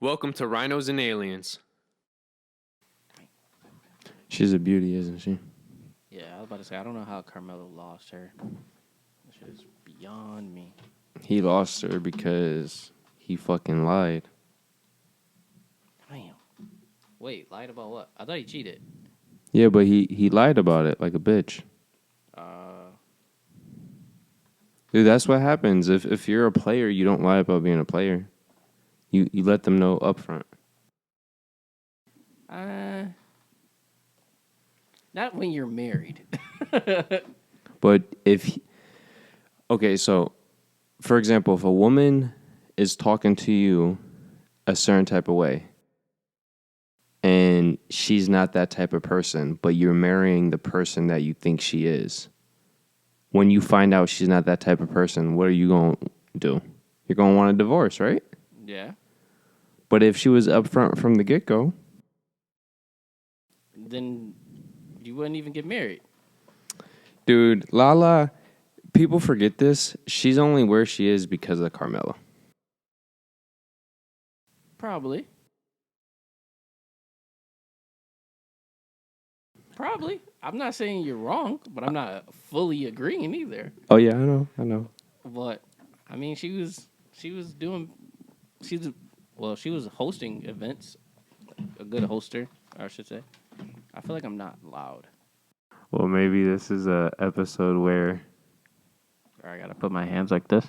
Welcome to Rhinos and Aliens. She's a beauty, isn't she? Yeah, I was about to say, I don't know how Carmelo lost her. This shit is beyond me. He lost her because he fucking lied. Damn. Wait, lied about what? I thought he cheated. Yeah, but he lied about it like a bitch. Dude, that's what happens. If you're a player, you don't lie about being a player. You let them know up front. Not when you're married. But okay, so for example, if a woman is talking to you a certain type of way and she's not that type of person, but you're marrying the person that you think she is, when you find out she's not that type of person, what are you going to do? You're going to want a divorce, right? Yeah. But if she was upfront from the get-go, Then you wouldn't even get married. dude, Lala, people forget this. She's only where she is because of Carmelo. Probably. I'm not saying you're wrong, but I'm not fully agreeing either. Oh yeah, I know. But I mean, she was hosting events, a good hoster, I should say. I feel like I'm not loud. Well, maybe this is a episode where I gotta put my hands like this.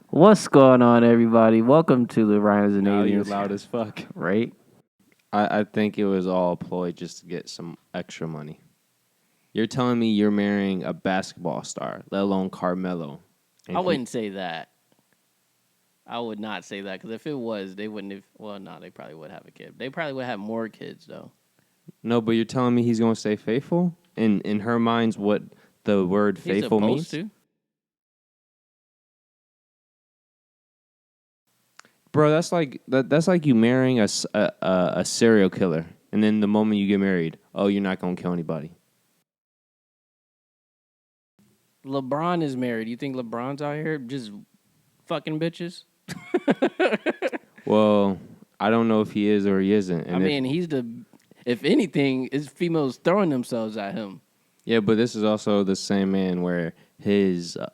What's going on, everybody? Welcome to the Rhinos and now you're Aliens. loud as fuck. Right? I think it was all a ploy just to get some extra money. You're telling me you're marrying a basketball star, let alone Carmelo. I wouldn't say that. I would not say that, because if it was, they wouldn't have. Well, no, they probably would have a kid. They probably would have more kids, though. No, but you're telling me he's going to stay faithful? In her mind's what the word faithful means? He's supposed to. Bro, that's like you marrying a serial killer, and then the moment you get married, oh, you're not going to kill anybody. LeBron is married. You think LeBron's out here just fucking bitches? Well, I don't know if he is or he isn't. And he's if anything, it's females throwing themselves at him. Yeah, but this is also the same man where the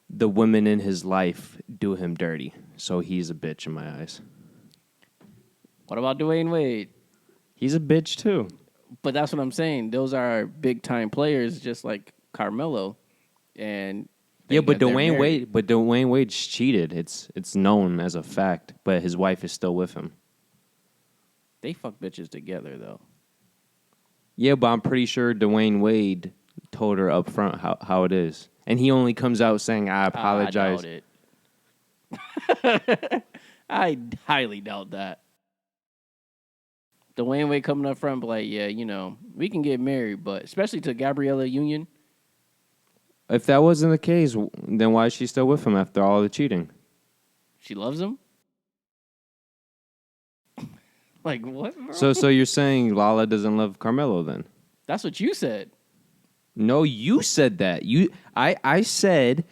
women in his life do him dirty. So he's a bitch in my eyes. What about Dwyane Wade? He's a bitch too. But that's what I'm saying. Those are big time players, just like Carmelo. And yeah, but Dwyane Wade's cheated. It's known as a fact. But his wife is still with him. They fuck bitches together though. Yeah, but I'm pretty sure Dwyane Wade told her up front how it is. And he only comes out saying, I apologize. I doubt it. I highly doubt that. Dwyane Wade coming up front, be like, yeah, we can get married, but especially to Gabriella Union. If that wasn't the case, then why is she still with him after all the cheating? She loves him? Like, what, bro? So you're saying Lala doesn't love Carmelo then? That's what you said. No, you said that. I said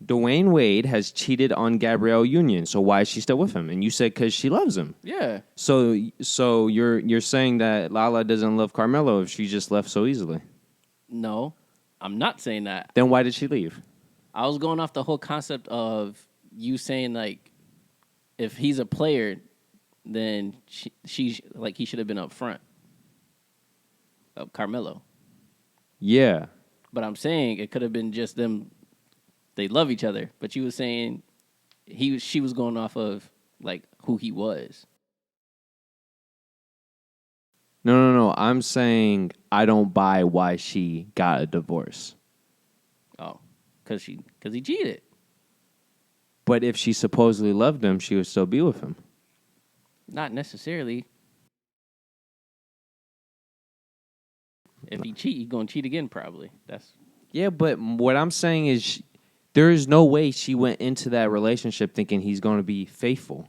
Dwyane Wade has cheated on Gabrielle Union, so why is she still with him? And you said because she loves him. Yeah. So you're saying that Lala doesn't love Carmelo if she just left so easily? No, I'm not saying that. Then why did she leave? I was going off the whole concept of you saying, like, if he's a player, then she like he should have been up front. Carmelo. Yeah. But I'm saying it could have been just them. They love each other. But you were saying she was going off of like who he was. No. I'm saying I don't buy why she got a divorce. Oh, because he cheated. But if she supposedly loved him, she would still be with him. Not necessarily. If he cheat, he's gonna cheat again. Probably. Yeah, but what I'm saying is, there is no way she went into that relationship thinking he's going to be faithful.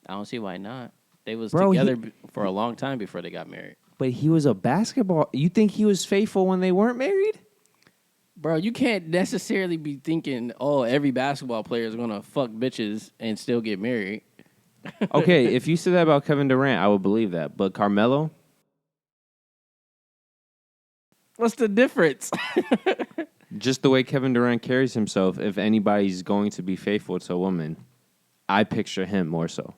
I don't see why not. They was together for a long time before they got married. But he was a basketball. You think he was faithful when they weren't married? Bro, you can't necessarily be thinking, oh, every basketball player is gonna fuck bitches and still get married. Okay, if you said that about Kevin Durant, I would believe that. But Carmelo, What's the difference? just the way Kevin Durant carries himself, if anybody's going to be faithful to a woman, I picture him more so.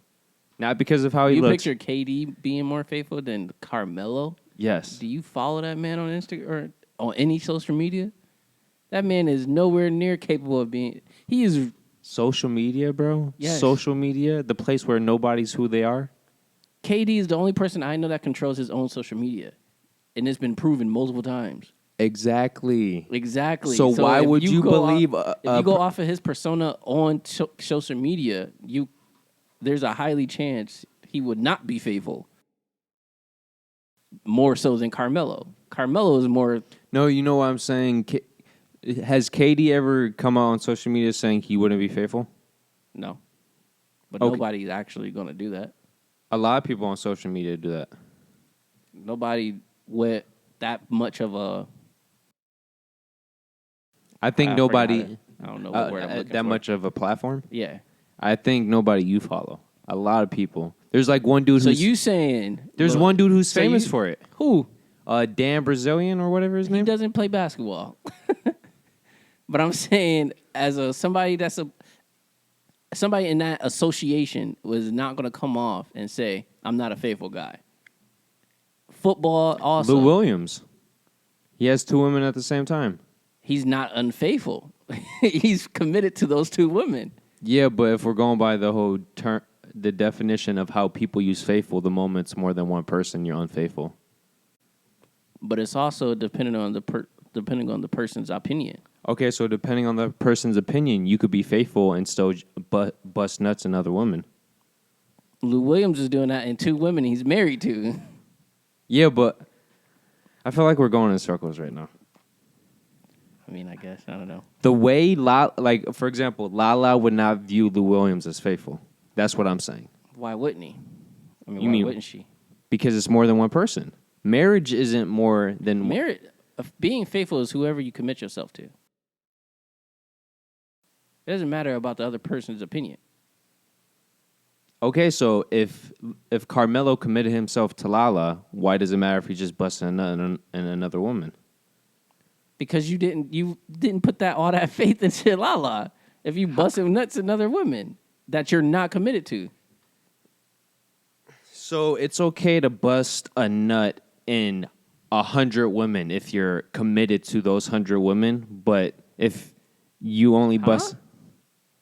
Not because of how he You looks. picture KD being more faithful than Carmelo? Yes. Do you follow that man on Instagram or on any social media? That man is nowhere near capable of being. He is. Social media, bro? Yes. Social media, the place where nobody's who they are? KD is the only person I know that controls his own social media. And it's been proven multiple times. Exactly. Exactly. So why if would you go believe if you go off of his persona on social media, there's a highly chance he would not be faithful. More so than Carmelo. Carmelo is more. No, you know what I'm saying? Has KD ever come out on social media saying he wouldn't be faithful? No. But Okay. nobody's actually going to do that. A lot of people on social media do that. Nobody with that much of a. I think I nobody don't know what word I'm looking that for. much of a platform. Yeah. I think nobody you follow. A lot of people. There's like one dude So who's you saying there's look, one dude who's so famous you- for it. Who? Dan Brazilian or whatever his He name. doesn't play basketball. But I'm saying as somebody in that association was not going to come off and say I'm not a faithful guy. Football also. Lou Williams. He has two women at the same time. He's not unfaithful. He's committed to those two women. Yeah, but if we're going by the whole term, the definition of how people use faithful, the moment it's more than one person, you're unfaithful. But it's also depending on the person's opinion. Okay, so depending on the person's opinion, you could be faithful and still bust nuts in other women. Lou Williams is doing that in two women he's married to. Yeah, but I feel like we're going in circles right now. I mean, I guess. I don't know. The way, for example, Lala would not view Lou Williams as faithful. That's what I'm saying. Why wouldn't he? I mean, You why mean- wouldn't she? Because it's more than one person. Marriage isn't more than... Being faithful is whoever you commit yourself to. It doesn't matter about the other person's opinion. Okay, so if Carmelo committed himself to Lala, why does it matter if he just busted a nut in another woman? Because you didn't put all that faith into Lala. If you busted nuts in other women that you're not committed to. So it's okay to bust a nut in 100 women if you're committed to those 100 women, but if you only bust...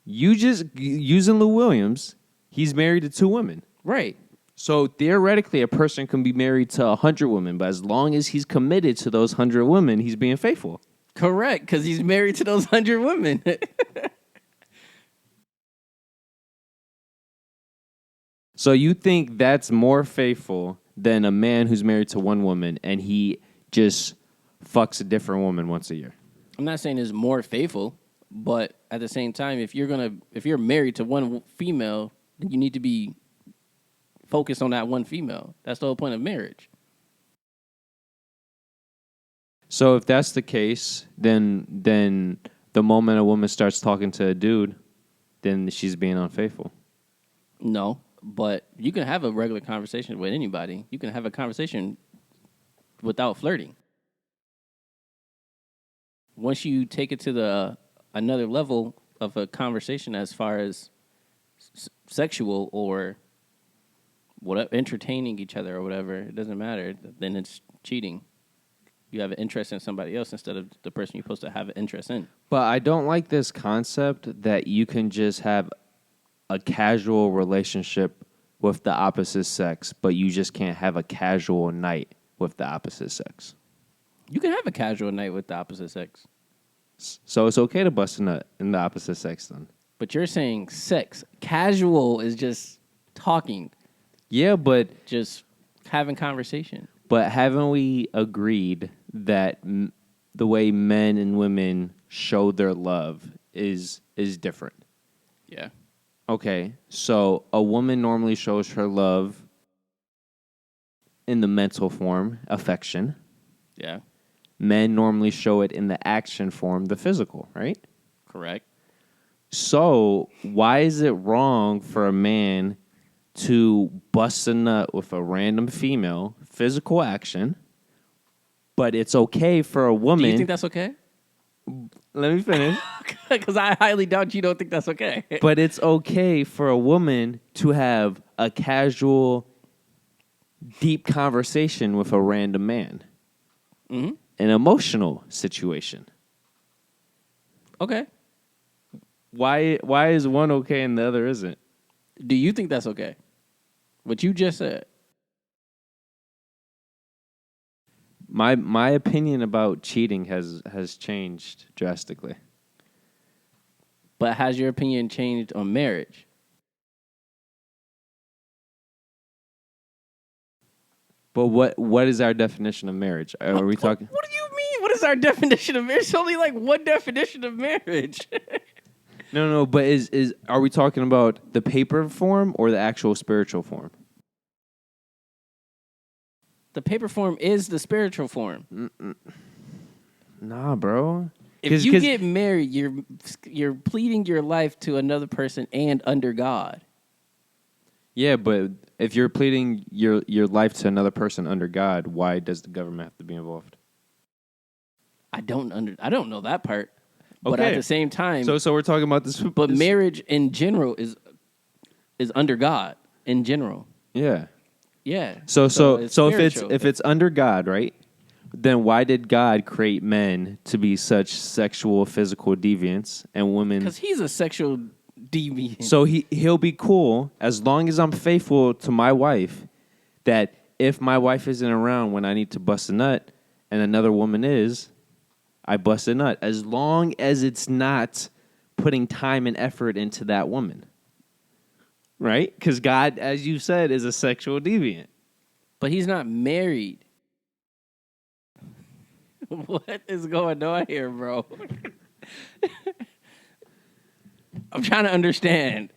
You just... Using Lou Williams, he's married to two women. Right. So theoretically, a person can be married to 100 women, but as long as he's committed to those 100 women, he's being faithful. Correct, because he's married to those 100 women. So you think that's more faithful than a man who's married to one woman and he just fucks a different woman once a year? I'm not saying it's more faithful, but at the same time, if you're married to one female, then you need to be focused on that one female. That's the whole point of marriage. So if that's the case, then the moment a woman starts talking to a dude, then she's being unfaithful. No, but you can have a regular conversation with anybody. You can have a conversation without flirting. Once you take it to another level of a conversation as far as sexual or whatever, entertaining each other or whatever, it doesn't matter. Then it's cheating. You have an interest in somebody else instead of the person you're supposed to have an interest in. But I don't like this concept that you can just have a casual relationship with the opposite sex, but you just can't have a casual night with the opposite sex. You can have a casual night with the opposite sex. So it's okay to bust a nut in the opposite sex then. But you're saying sex. Casual is just talking, Yeah, but just having conversation. haven't we agreed that the way men and women show their love is different? Yeah. Okay, so a woman normally shows her love in the mental form, affection. Yeah. Men normally show it in the action form, the physical, right? Correct. So why is it wrong for a man to bust a nut with a random female, physical action, but it's okay for a woman? Do you think that's okay? Let me finish. Because I highly doubt you don't think that's okay. But it's okay for a woman to have a casual, deep conversation with a random man. Mm-hmm. An emotional situation. Okay. Why is one okay and the other isn't? Do you think that's okay? What you just said. My opinion about cheating has changed drastically. But has your opinion changed on marriage? But what is our definition of marriage? Are we talking? What do you mean? What is our definition of marriage? There's only like one definition of marriage. No. But are we talking about the paper form or the actual spiritual form? The paper form is the spiritual form. Nah, bro. If you get married, you're pleading your life to another person and under God. Yeah, but if you're pleading your life to another person under God, why does the government have to be involved? I don't know that part. But Okay. at the same time, So we're talking about this. But marriage in general is under God in general. Yeah. Yeah. So if spiritual. it's under God, right? Then why did God create men to be such sexual, physical deviants and women? Because he's a sexual deviant. So he'll be cool as long as I'm faithful to my wife. That if my wife isn't around when I need to bust a nut, and another woman is, I bust a nut. As long as it's not putting time and effort into that woman. Right? Because God, as you said, is a sexual deviant. But he's not married. What is going on here, bro? I'm trying to understand.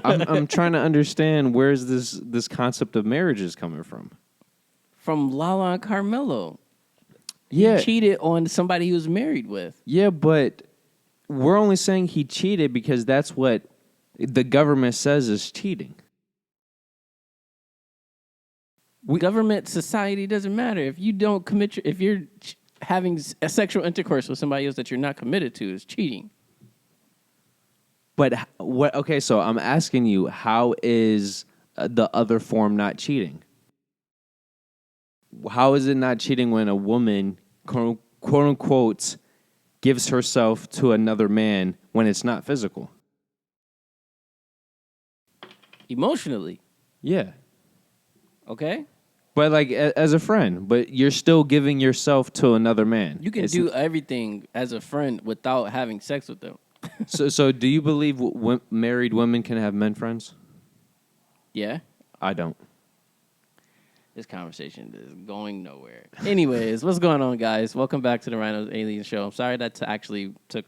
I'm trying to understand where's this concept of marriage is coming from. From Lala and Carmelo. Yeah. He cheated on somebody he was married with. Yeah, but we're only saying he cheated because that's what the government says is cheating. Government, society doesn't matter. If you don't commit, if you're having a sexual intercourse with somebody else that you're not committed to, is cheating. But what? Okay, so I'm asking you, how is the other form not cheating? How is it not cheating when a woman, quote unquote, gives herself to another man when it's not physical? Emotionally. Yeah. Okay? But like as a friend, but you're still giving yourself to another man. You can do everything as a friend without having sex with them. So do you believe married women can have men friends? Yeah. I don't. This conversation is going nowhere. Anyways, what's going on, guys? Welcome back to the Rhinos Aliens show. I'm sorry that actually took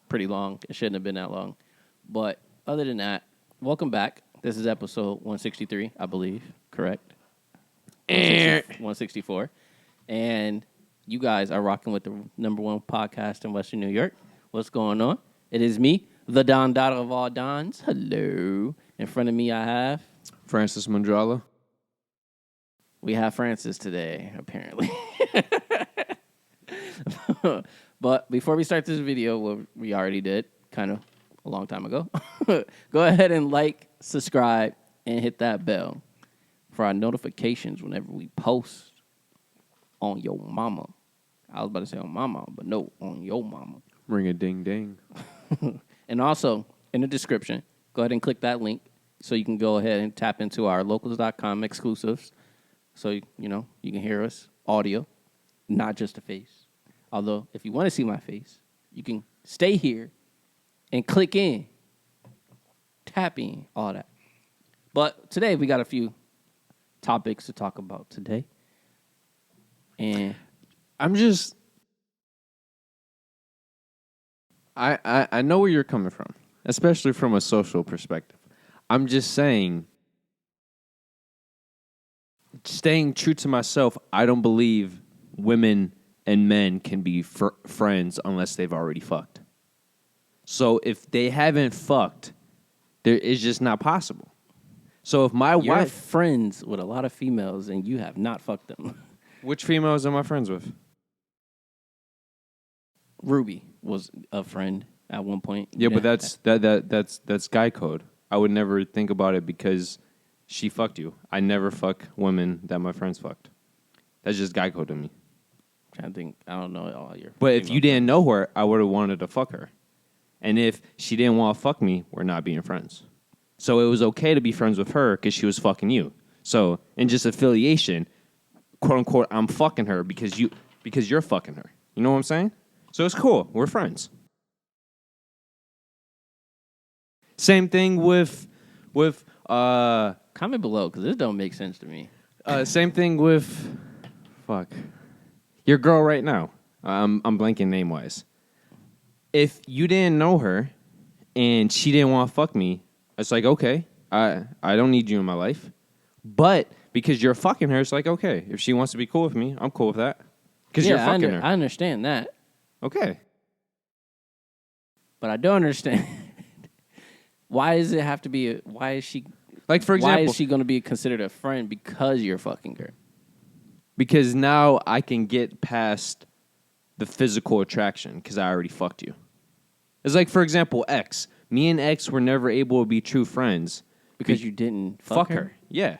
pretty long. It shouldn't have been that long. But other than that, welcome back. This is episode 163, I believe. Correct? 164. And you guys are rocking with the number one podcast in Western New York. What's going on? It is me, the Don Dada of all Dons. Hello. In front of me, I have... Francis Mundrala. We have Francis today, apparently. But before we start this video, what we already did, kind of a long time ago, go ahead and like, subscribe, and hit that bell for our notifications whenever we post on your mama. I was about to say on my mama, but no, on your mama. Ring a ding ding. And also, in the description, go ahead and click that link so you can go ahead and tap into our locals.com exclusives. So, you can hear us audio, not just a face. Although, if you want to see my face, you can stay here and click in, tap in, all that. But today, we got a few topics to talk about today. And I'm just... I know where you're coming from, especially from a social perspective. I'm just saying, staying true to myself, I don't believe women and men can be friends unless they've already fucked. So if they haven't fucked, it's just not possible. So if my You're wife... friends with a lot of females and you have not fucked them. Which females am I friends with? Ruby was a friend at one point. Yeah, but that's guy code. I would never think about it because she fucked you. I never fuck women that my friends fucked. That's just guy code to me. Trying to think, I don't know all your. But if you didn't know her, I would have wanted to fuck her. And if she didn't want to fuck me, we're not being friends. So it was okay to be friends with her because she was fucking you. So in just affiliation, quote unquote, I'm fucking her because you're fucking her. You know what I'm saying? So it's cool. We're friends. Same thing with Comment below because this don't make sense to me. same thing with your girl right now. I'm blanking name wise. If you didn't know her and she didn't want to fuck me, it's like, okay, I don't need you in my life. But because you're fucking her, it's like, okay, if she wants to be cool with me, I'm cool with that. Because you're fucking her. I understand that. Okay. But I don't understand. Why does it have to be why is she Like, for example, why is she going to be considered a friend because you're fucking her? Because now I can get past the physical attraction because I already fucked you. It's like, for example, X. Me and X were never able to be true friends. Because you didn't fuck her? Yeah.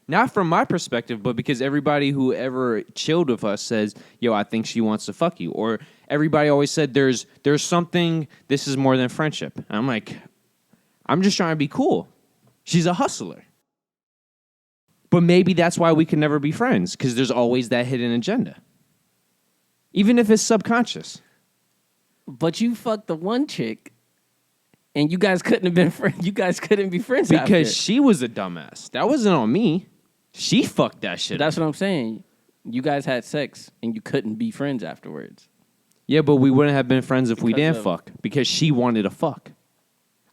Not from my perspective, but because everybody who ever chilled with us says, yo, I think she wants to fuck you. Or everybody always said, there's something, this is more than friendship. And I'm like, I'm just trying to be cool. She's a hustler. But maybe that's why we can never be friends, because there's always that hidden agenda. Even if it's subconscious. But you fucked the one chick, and you guys couldn't have been friends. You guys couldn't be friends because after. She was a dumbass. That wasn't on me. She fucked that shit. That's what I'm saying. You guys had sex, and you couldn't be friends afterwards. Yeah, but we wouldn't have been friends if we didn't fuck, because she wanted to fuck.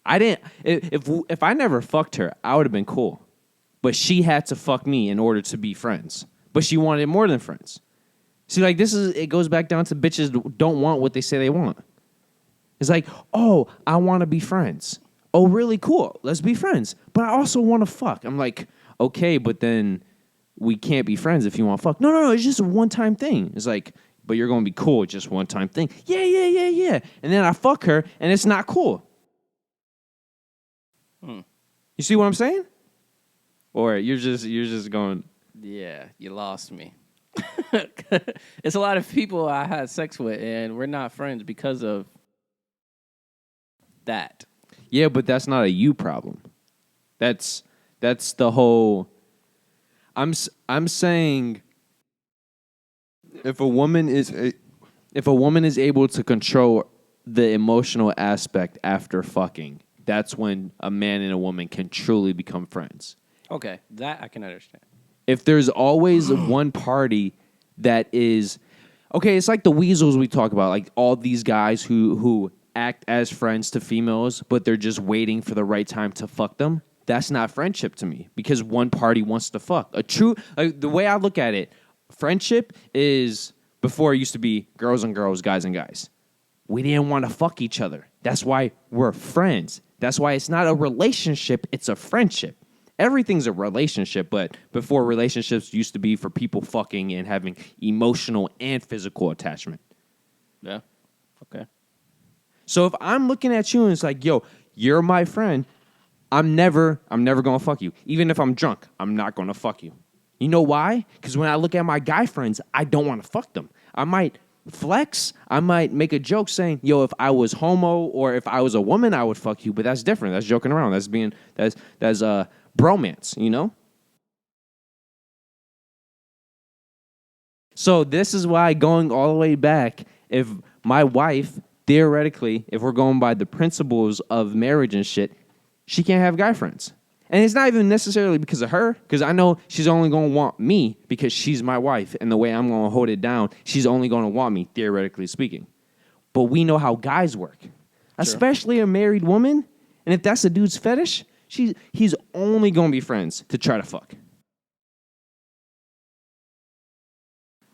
I didn't. If I never fucked her, I would have been cool. But she had to fuck me in order to be friends. But she wanted more than friends. See, like, it goes back down to bitches don't want what they say they want. It's like, oh, I want to be friends. Oh, really cool. Let's be friends. But I also want to fuck. I'm like, okay, but then we can't be friends if you want to fuck. No, it's just a one-time thing. It's like, but you're going to be cool. Just one-time thing. Yeah. And then I fuck her, and it's not cool. You see what I'm saying? Or you're just going... Yeah, you lost me. It's a lot of people I had sex with, and we're not friends because of that. Yeah, but that's not a you problem. That's the whole... I'm saying if a woman is able to control the emotional aspect after fucking, that's when a man and a woman can truly become friends. Okay, that I can understand. If there's always one party that is... Okay, it's like the weasels we talk about, like all these guys who act as friends to females, but they're just waiting for the right time to fuck them. That's not friendship to me, because one party wants to fuck. The way I look at it, friendship is, before it used to be girls and girls, guys and guys. We didn't want to fuck each other. That's why we're friends. That's why it's not a relationship, it's a friendship. Everything's a relationship, but before, relationships used to be for people fucking and having emotional and physical attachment. Yeah. Okay. So if I'm looking at you and it's like, yo, you're my friend, I'm never gonna fuck you. Even if I'm drunk, I'm not gonna fuck you. You know why? Because when I look at my guy friends, I don't want to fuck them. I might flex. I might make a joke saying, yo, if I was homo or if I was a woman, I would fuck you. But that's different. That's joking around. That's bromance, you know? So this is why, going all the way back, if my wife, theoretically, if we're going by the principles of marriage and shit, she can't have guy friends. And it's not even necessarily because of her, because I know she's only going to want me because she's my wife, and the way I'm going to hold it down, she's only going to want me, theoretically speaking. But we know how guys work, especially a married woman, and if that's a dude's fetish, he's only going to be friends to try to fuck.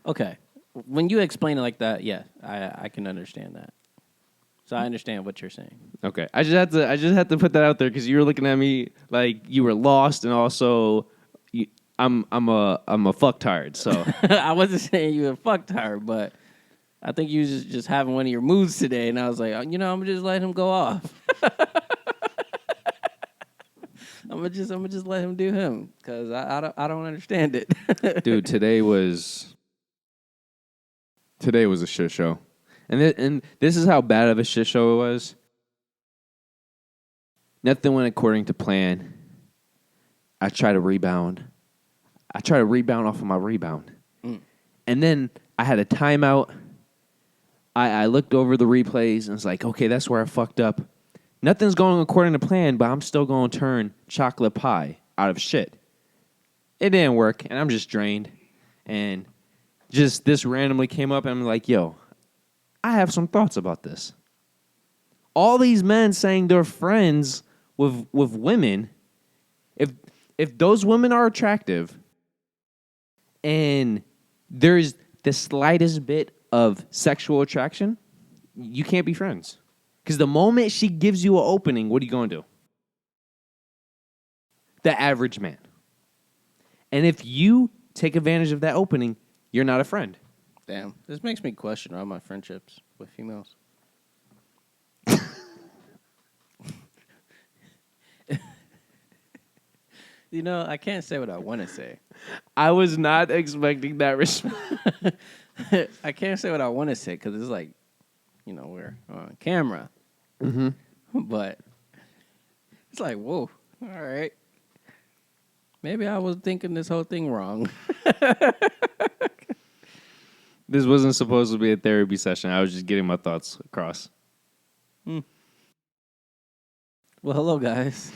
Okay. when you explain it like that, yeah, I can understand that. So I understand what you're saying. Okay, I just had to put that out there because you were looking at me like you were lost, and also, I'm a fucktard. So I wasn't saying you were fucktard, but I think you was just having one of your moods today, and I was like, I'm gonna just let him go off. I'm gonna just let him do him because I don't understand it. dude, today was a shit show, and this is how bad of a shit show it was. Nothing went according to plan. I try to rebound. off of my rebound. And then I had a timeout. I looked over the replays and was like, okay, that's where I fucked up. Nothing's going according to plan, but I'm still going to turn chocolate pie out of shit. It didn't work, and I'm just drained. And just this randomly came up, and I'm like, yo, I have some thoughts about this. All these men saying they're friends with women, if those women are attractive and there's the slightest bit of sexual attraction, you can't be friends. Because the moment she gives you an opening, what are you going to do? The average man. And if you take advantage of that opening, you're not a friend. Damn, this makes me question all my friendships with females. I can't say what I want to say. I was not expecting that response. I can't say what I want to say because it's like, we're on camera. Mm-hmm. But it's like, whoa, all right. Maybe I was thinking this whole thing wrong. This wasn't supposed to be a therapy session. I was just getting my thoughts across. Well, hello, guys.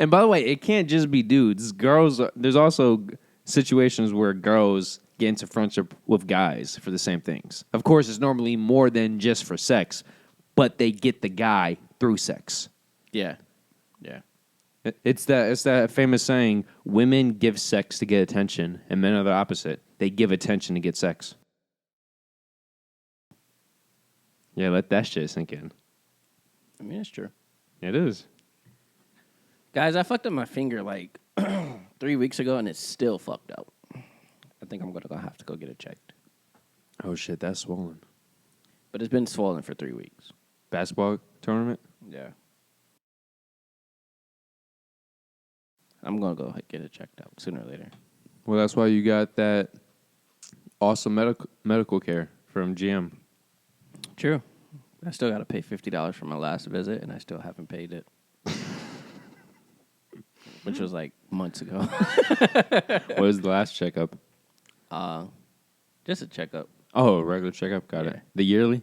And by the way, it can't just be dudes. Girls, there's also situations where girls get into friendship with guys for the same things. Of course, it's normally more than just for sex, but they get the guy through sex. Yeah. Yeah. It's that famous saying, women give sex to get attention, and men are the opposite. They give attention to get sex. Yeah, let that shit sink in. I mean, it's true. It is. Guys, I fucked up my finger like 3 weeks ago, and it's still fucked up. I think I'm going to have to go get it checked. Oh, shit, that's swollen. But it's been swollen for 3 weeks. Basketball tournament? Yeah. I'm going to go get it checked out sooner or later. Well, that's why you got that awesome medical care from GM. True. I still got to pay $50 for my last visit, and I still haven't paid it. Which was like months ago. What was the last checkup? Just a checkup. Oh, regular checkup. Got it. The yearly?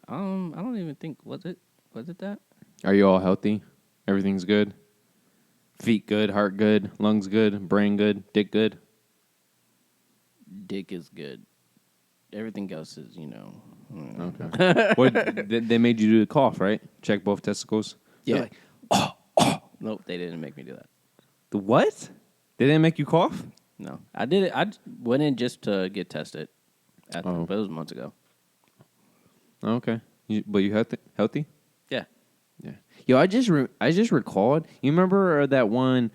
I don't even think, was it that? Are you all healthy? Everything's good? Feet good, heart good, lungs good, brain good, dick good? Dick is good. Everything else is, Okay. What, they made you do the cough, right? Check both testicles? Yeah. Nope, they didn't make me do that. The what? They didn't make you cough? No. I did it. I went in just to get tested. But it was months ago. Okay. But you healthy? Yeah. Yeah. Yo, I just recalled. You remember that one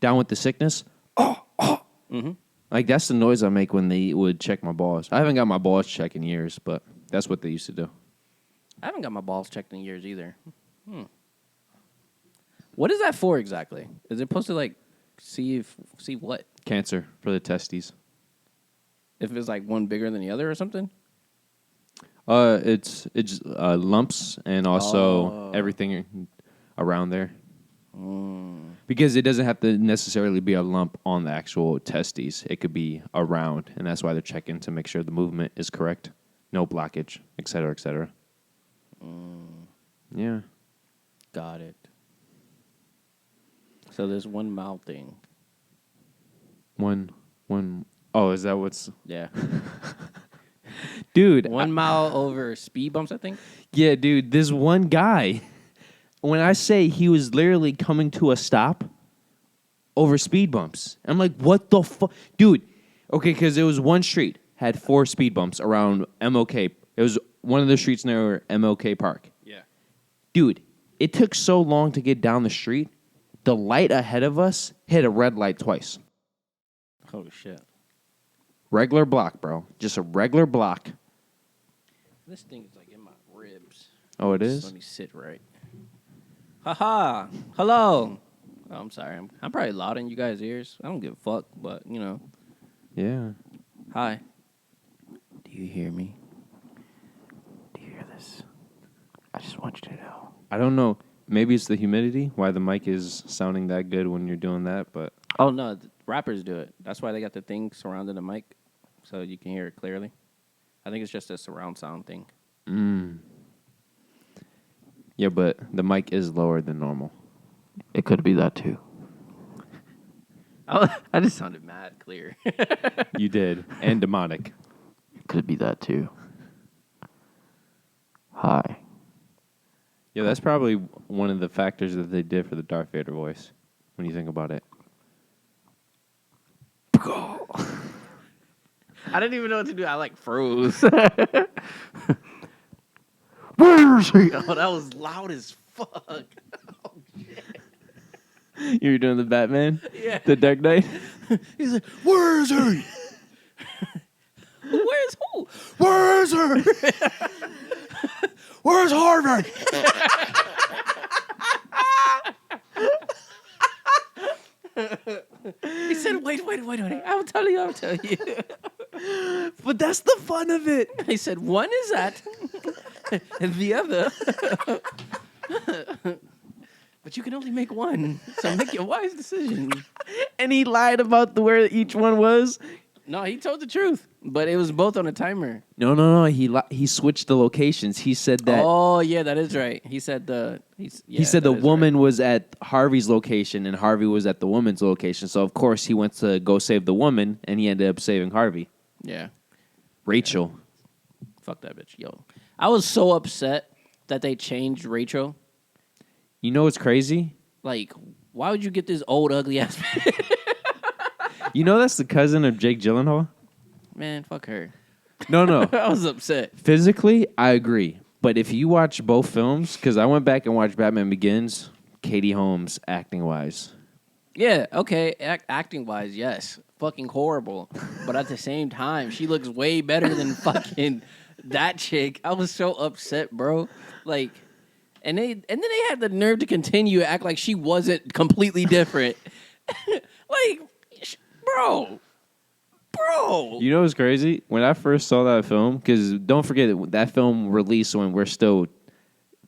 Down with the Sickness? Mm-hmm. Like, that's the noise I make when they would check my balls. I haven't got my balls checked in years, but that's what they used to do. I haven't got my balls checked in years either. What is that for exactly? Is it supposed to like see what? Cancer for the testes. If it's like one bigger than the other or something? It's lumps and also everything around there. Because it doesn't have to necessarily be a lump on the actual testes. It could be around, and that's why they're checking to make sure the movement is correct, no blockage, et cetera, et cetera. Yeah. Got it. So there's one mile thing. One. Oh, is that what's... Yeah. Dude. 1 mile over speed bumps, I think? Yeah, dude, this one guy, when I say he was literally coming to a stop over speed bumps, I'm like, what the fuck? Dude, okay, because it was one street. had 4 speed bumps around MLK. It was one of the streets near MLK Park. Yeah. Dude, it took so long to get down the street. The light ahead of us hit a red light twice. Oh, shit. Regular block, bro. Just a regular block. This thing is like in my ribs. Oh, it Just is? let me sit right. Haha. Hello. Oh, I'm sorry. I'm probably loud in you guys' ears. I don't give a fuck, but, you know. Yeah. Hi. Do you hear me? Do you hear this? I just want you to know. I don't know. Maybe it's the humidity, why the mic is sounding that good when you're doing that, but... Oh, no. Rappers do it. That's why they got the thing surrounding the mic, so you can hear it clearly. I think it's just a surround sound thing. Yeah, but the mic is lower than normal. It could be that, too. I just sounded mad clear. You did. And demonic. Could be that, too. Hi. Yeah, that's probably one of the factors that they did for the Darth Vader voice, when you think about it. I didn't even know what to do. I, froze. Where is he? Oh, that was loud as fuck. Oh, shit. You were doing the Batman? Yeah. The Dark Knight? He's like, where is he? Where's who? Where is he? Where's Harvey? He said, wait. I'll tell you. But that's the fun of it. He said, one is that, and the other. But you can only make one, so make your wise decision. And he lied about where each one was. No, he told the truth, but it was both on a timer. No. He switched the locations. He said that. Oh yeah, that is right. He said he said the woman was at Harvey's location and Harvey was at the woman's location. So of course he went to go save the woman and he ended up saving Harvey. Yeah. Rachel. Yeah. Fuck that bitch, yo. I was so upset that they changed Rachel. You know what's crazy? Like, why would you get this old ugly ass? You know that's the cousin of Jake Gyllenhaal? Man, fuck her. No. I was upset. Physically, I agree. But if you watch both films, because I went back and watched Batman Begins, Katie Holmes, acting-wise. Yeah, okay. Acting-wise, yes. Fucking horrible. But at the same time, she looks way better than fucking that chick. I was so upset, bro. Like, and then they had the nerve to continue to act like she wasn't completely different. Like, bro. You know what's crazy? When I first saw that film, because don't forget that film released when we're still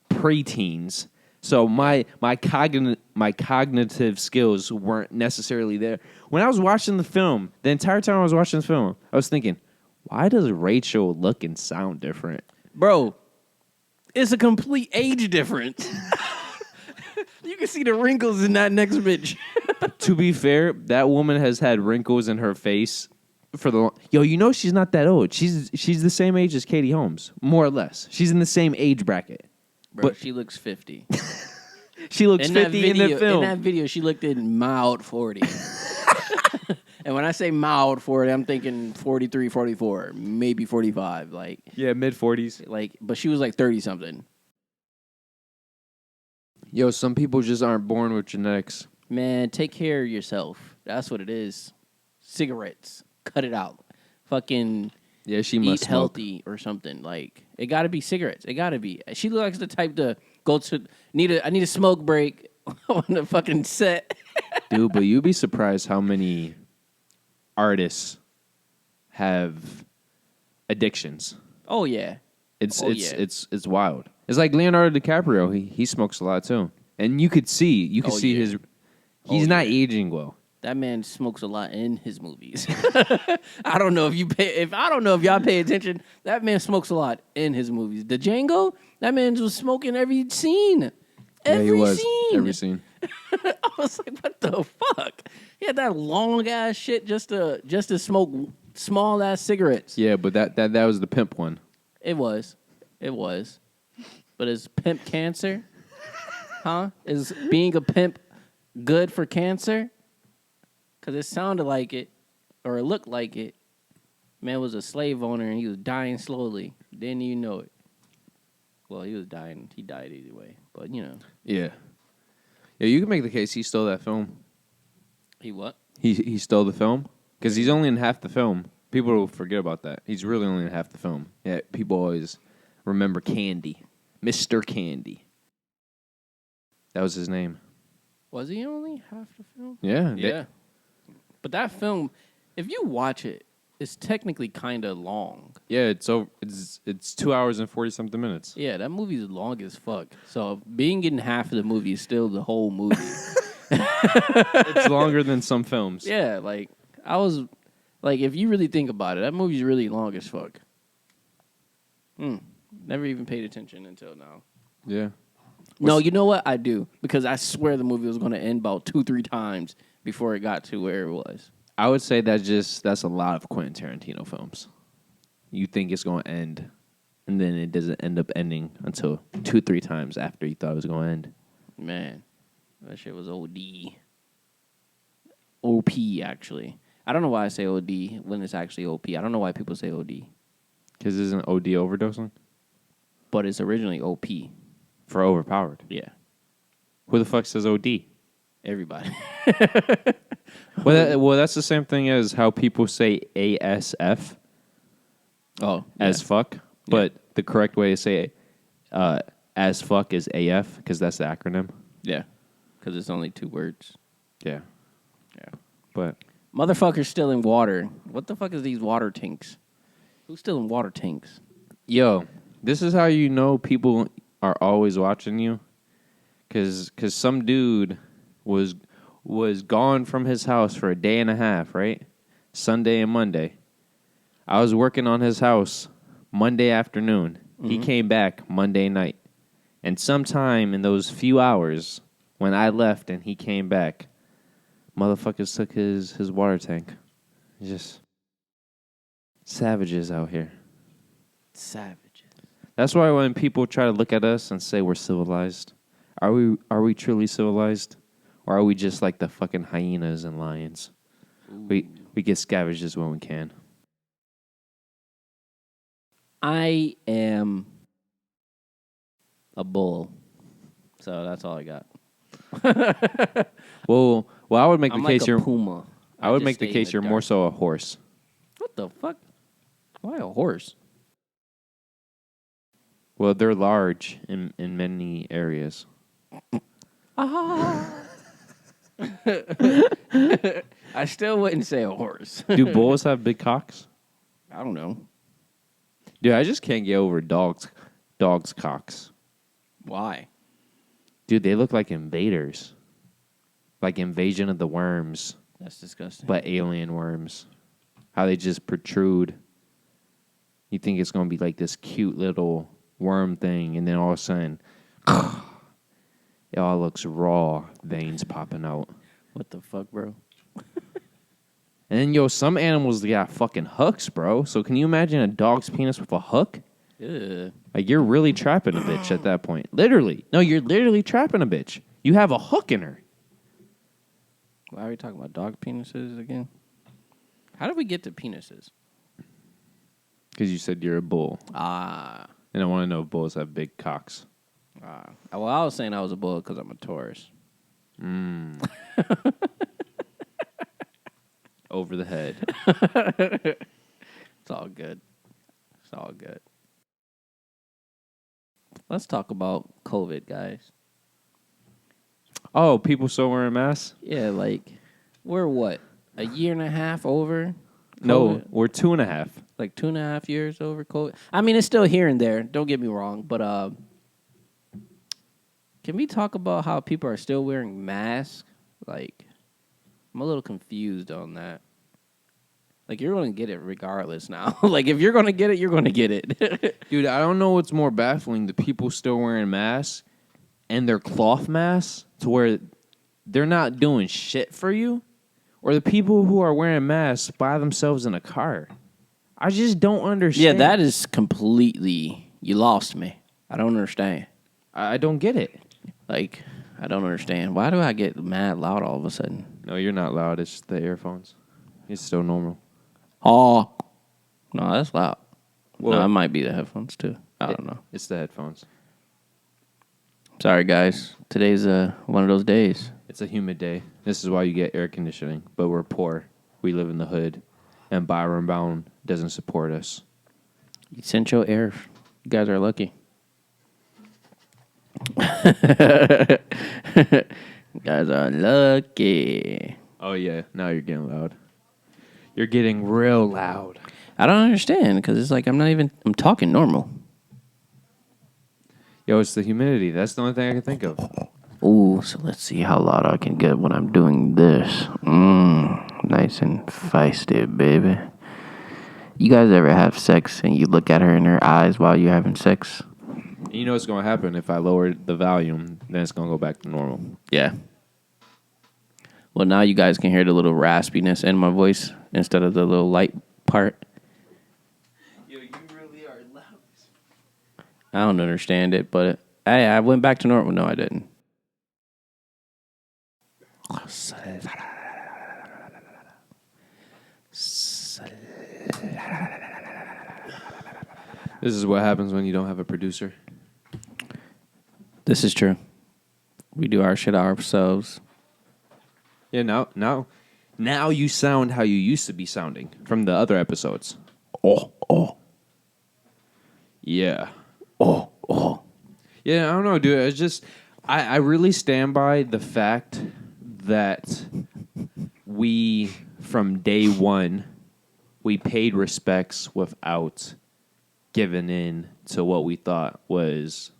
preteens. So my cognitive skills weren't necessarily there. When I was watching the film, the entire time I was watching the film, I was thinking, why does Rachel look and sound different? Bro, it's a complete age difference. You can see the wrinkles in that next bitch. To be fair, that woman has had wrinkles in her face for the yo. You know she's not that old. She's the same age as Katie Holmes, more or less. She's in the same age bracket. Bro, But she looks 50. she looks 50 in the film. In that video, she looked in mild 40. And when I say mild 40, I'm thinking 43, 44, maybe 45. Like, yeah, mid-40s. But she was like 30-something. Yo, some people just aren't born with genetics. Man, take care of yourself. That's what it is. Cigarettes. Cut it out. Fucking Yeah, she must eat smoke. healthy or something. Like, it got to be cigarettes. It got to be. She looks like the type to go to, I need a smoke break on the fucking set. Dude, but you'd be surprised how many artists have addictions. Oh, yeah. It's yeah. wild. It's like Leonardo DiCaprio. He smokes a lot too, and you could see Yeah. his. He's not aging well. That man smokes a lot in his movies. I don't know if y'all pay attention. That man smokes a lot in his movies. The Django, that man was smoking every scene. Every scene. I was like, what the fuck? He had that long ass shit just to smoke small ass cigarettes. Yeah, but that was the pimp one. It was. But is pimp cancer? Huh? Is being a pimp good for cancer? Because it sounded like it, or it looked like it. Man was a slave owner and he was dying slowly. Didn't even know it. Well, he was dying. He died either way. But, you know. Yeah. Yeah, you can make the case he stole that film. He what? He stole the film? Because he's only in half the film. People will forget about that. He's really only in half the film. Yeah, people always remember Candy. Mr. Candy. That was his name. Was he only half the film? Yeah. Yeah. But that film, if you watch it, it's technically kind of long. Yeah, it's 2 hours and 40-something minutes. Yeah, that movie's long as fuck. So being in half of the movie is still the whole movie. It's longer than some films. Yeah, like, I was, like, if you really think about it, that movie's really long as fuck. Never even paid attention until now. Yeah. No, you know what? I do. Because I swear the movie was going to end about 2-3 times before it got to where it was. I would say that's a lot of Quentin Tarantino films. You think it's going to end, and then it doesn't end up ending until 2-3 times after you thought it was going to end. Man, that shit was OD. OP, actually. I don't know why I say OD when it's actually OP. I don't know why people say OD. Because isn't OD overdosing? But it's originally OP. For overpowered. Yeah. Who the fuck says OD? Everybody. Well, that's the same thing as how people say ASF as fuck. But the correct way to say as fuck is AF because that's the acronym. Yeah. Because it's only 2 words. Yeah. Yeah. But Motherfuckers still in water. What the fuck is these water tanks? Who's still in water tanks? yo, this is how you know people are always watching you. Because some dude was gone from his house for a day and a half, right? Sunday and Monday. I was working on his house Monday afternoon. Mm-hmm. He came back Monday night. And sometime in those few hours when I left and he came back, motherfuckers took his water tank. Just savages out here. Savages. That's why when people try to look at us and say we're civilized, are we truly civilized? Or are we just like the fucking hyenas and lions? Ooh. We get scavengers when we can. I am a bull. So that's all I got. well, I would make I'm the like case a you're puma. I would make the case you're more so a horse. What the fuck? Why a horse? Well, they're large in many areas. I still wouldn't say a horse. Do bulls have big cocks? I don't know. Dude, I just can't get over dogs' cocks. Why? Dude, they look like invaders. Like Invasion of the Worms. That's disgusting. But alien worms. How they just protrude. You think it's going to be like this cute little worm thing, and then all of a sudden, it all looks raw, veins popping out. What the fuck, bro? And then, yo, some animals got fucking hooks, bro. So can you imagine a dog's penis with a hook? Ew. Like, you're really trapping a bitch at that point. Literally. No, you're literally trapping a bitch. You have a hook in her. Why are we talking about dog penises again? How did we get to penises? Because you said you're a bull. Ah. And I want to know if bulls have big cocks. Well, I was saying I was a bull because I'm a Taurus. Over the head. It's all good. It's all good. Let's talk about COVID, guys. Oh, people still wearing masks? Yeah, like, we're what? A year and a half over? COVID? No, we're 2.5. Like 2.5 years over COVID? I mean, it's still here and there. Don't get me wrong. But can we talk about how people are still wearing masks? Like, I'm a little confused on that. Like, you're going to get it regardless now. Like, if you're going to get it, you're going to get it. Dude, I don't know what's more baffling. The people still wearing masks and their cloth masks to where they're not doing shit for you, or the people who are wearing masks by themselves in a car. I just don't understand. Yeah, that is completely... You lost me. I don't understand. I don't get it. Like, I don't understand. Why do I get mad loud all of a sudden? No, you're not loud. It's just the earphones. It's still normal. Oh. No, that's loud. Well, No, it might be the headphones too. I don't know. It's the headphones. Sorry, guys. Today's one of those days. It's a humid day. This is why you get air conditioning. But we're poor. We live in the hood. And Byron Brown doesn't support us. Essential air. You guys are lucky. You guys are lucky. Oh, yeah. Now you're getting loud. You're getting real loud. I don't understand because it's like I'm talking normal. Yo, it's the humidity. That's the only thing I can think of. Ooh, so let's see how loud I can get when I'm doing this. Nice and feisty, baby. You guys ever have sex and you look at her in her eyes while you're having sex? You know what's going to happen if I lower the volume, then it's going to go back to normal. Yeah. Well, now you guys can hear the little raspiness in my voice instead of the little light part. Yo, you really are loud. I don't understand it, but hey, I went back to normal. No, I didn't. This is what happens when you don't have a producer. This is true. We do our shit ourselves. Yeah, now you sound how you used to be sounding from the other episodes. Oh. Yeah. Oh. Yeah, I don't know, dude. It's just, I really stand by the fact that we, from day one, we paid respects without giving in to what we thought was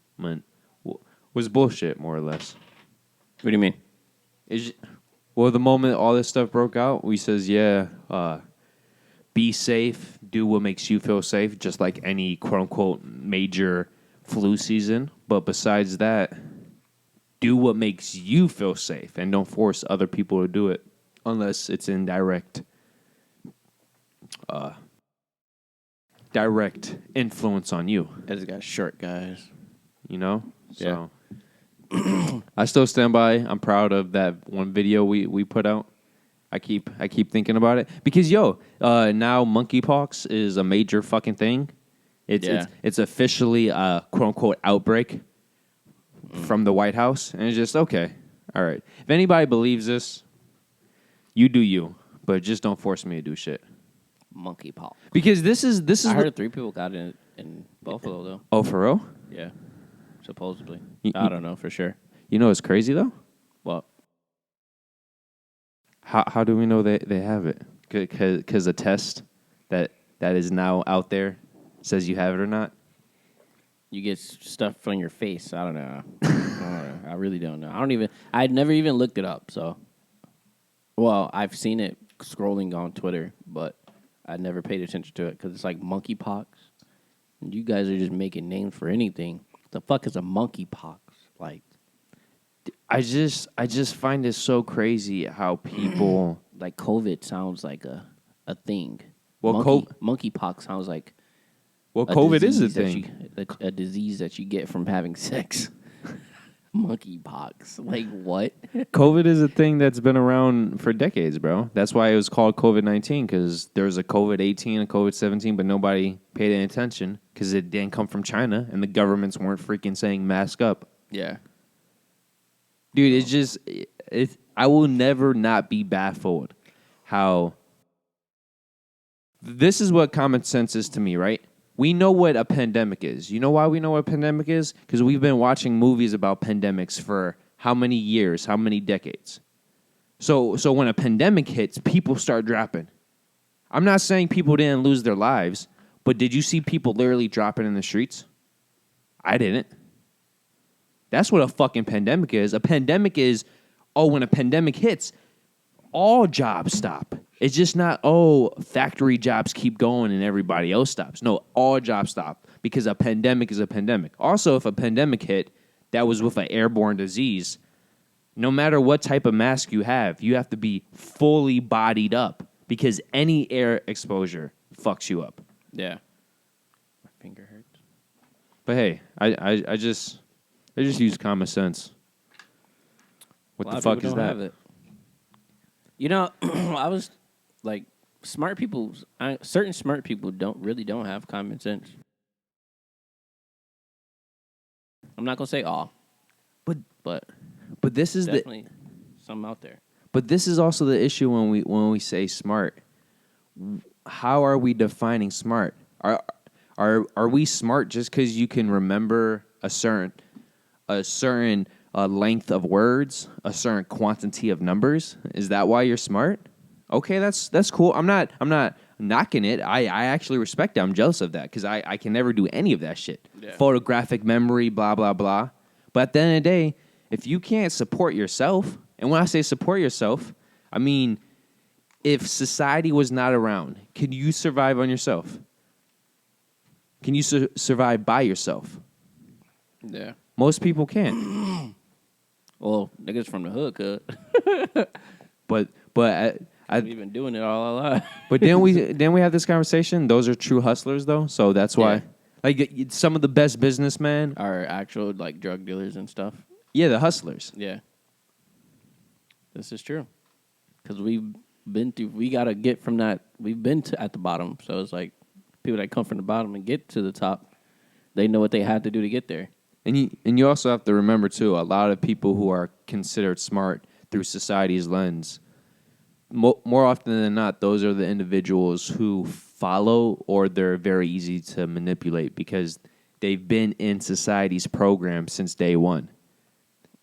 bullshit, more or less. What do you mean? Well, the moment all this stuff broke out, we says, be safe, do what makes you feel safe, just like any quote-unquote major flu season. But besides that, do what makes you feel safe and don't force other people to do it unless it's in direct influence on you. I just got short, guys. You know? Yeah. So I still stand by. I'm proud of that one video we put out. I keep thinking about it because now monkeypox is a major fucking thing. It's officially a quote unquote outbreak from the White House, and it's just okay. All right. If anybody believes this, you do you, but just don't force me to do shit. Monkeypox. Because this is. I heard 3 people got it in Buffalo though. Oh, for real? Yeah, supposedly. You- I don't know for sure. You know what's crazy though? Well, How do we know they have it? Because a test that is now out there says you have it or not? you get stuff from your face. I don't know. I really don't know. I'd never even looked it up. So, well, I've seen it scrolling on Twitter, but I never paid attention to it because it's like monkeypox. And you guys are just making names for anything. The fuck is a monkeypox? Like, I just find it so crazy how people like COVID sounds like a thing. Well, monkeypox sounds like COVID is a disease thing. a disease that you get from having sex. Monkeypox, like what? COVID is a thing that's been around for decades, bro. That's why it was called COVID-19 because there's a COVID-18 and COVID-17, but nobody paid any attention because it didn't come from China and the governments weren't freaking saying mask up. Yeah, dude. It's just I will never not be baffled how this is what common sense is to me, right? We know what a pandemic is. You know why we know what a pandemic is? Because we've been watching movies about pandemics for how many years, how many decades. So when a pandemic hits, people start dropping. I'm not saying people didn't lose their lives, but did you see people literally dropping in the streets? I didn't. That's what a fucking pandemic is. A pandemic is, when a pandemic hits, all jobs stop. It's just not, factory jobs keep going and everybody else stops. No, all jobs stop because a pandemic is a pandemic. Also, if a pandemic hit that was with an airborne disease, no matter what type of mask you have to be fully bodied up because any air exposure fucks you up. yeah. My finger hurts. But hey, I just use common sense. What the fuck is that? You know, I was like smart people, certain smart people don't have common sense. I'm not gonna say all, But but but this is the definitely some out there. but this is also the issue when we say smart. How are we defining smart? Are we smart just because you can remember a certain length of words, a certain quantity of numbers? Is that why you're smart? Okay, that's cool. I'm not knocking it. I actually respect it. I'm jealous of that because I can never do any of that shit. Yeah. Photographic memory, blah blah blah. But at the end of the day, if you can't support yourself, and when I say support yourself, I mean if society was not around, could you survive on yourself? Can you survive by yourself? Yeah. Most people can't. Well, niggas from the hood could. But We've been doing it all our life. but didn't we have this conversation? Those are true hustlers though, so that's why. Yeah. Like some of the best businessmen, Our actual like drug dealers and stuff. yeah, the hustlers. Yeah. This is true. Because we've been through, we got to get from that. We've been at the bottom. So it's like people that come from the bottom and get to the top, they know what they had to do to get there. And you also have to remember too, a lot of people who are considered smart through society's lens, more often than not, those are the individuals who follow or they're very easy to manipulate because they've been in society's program since day one.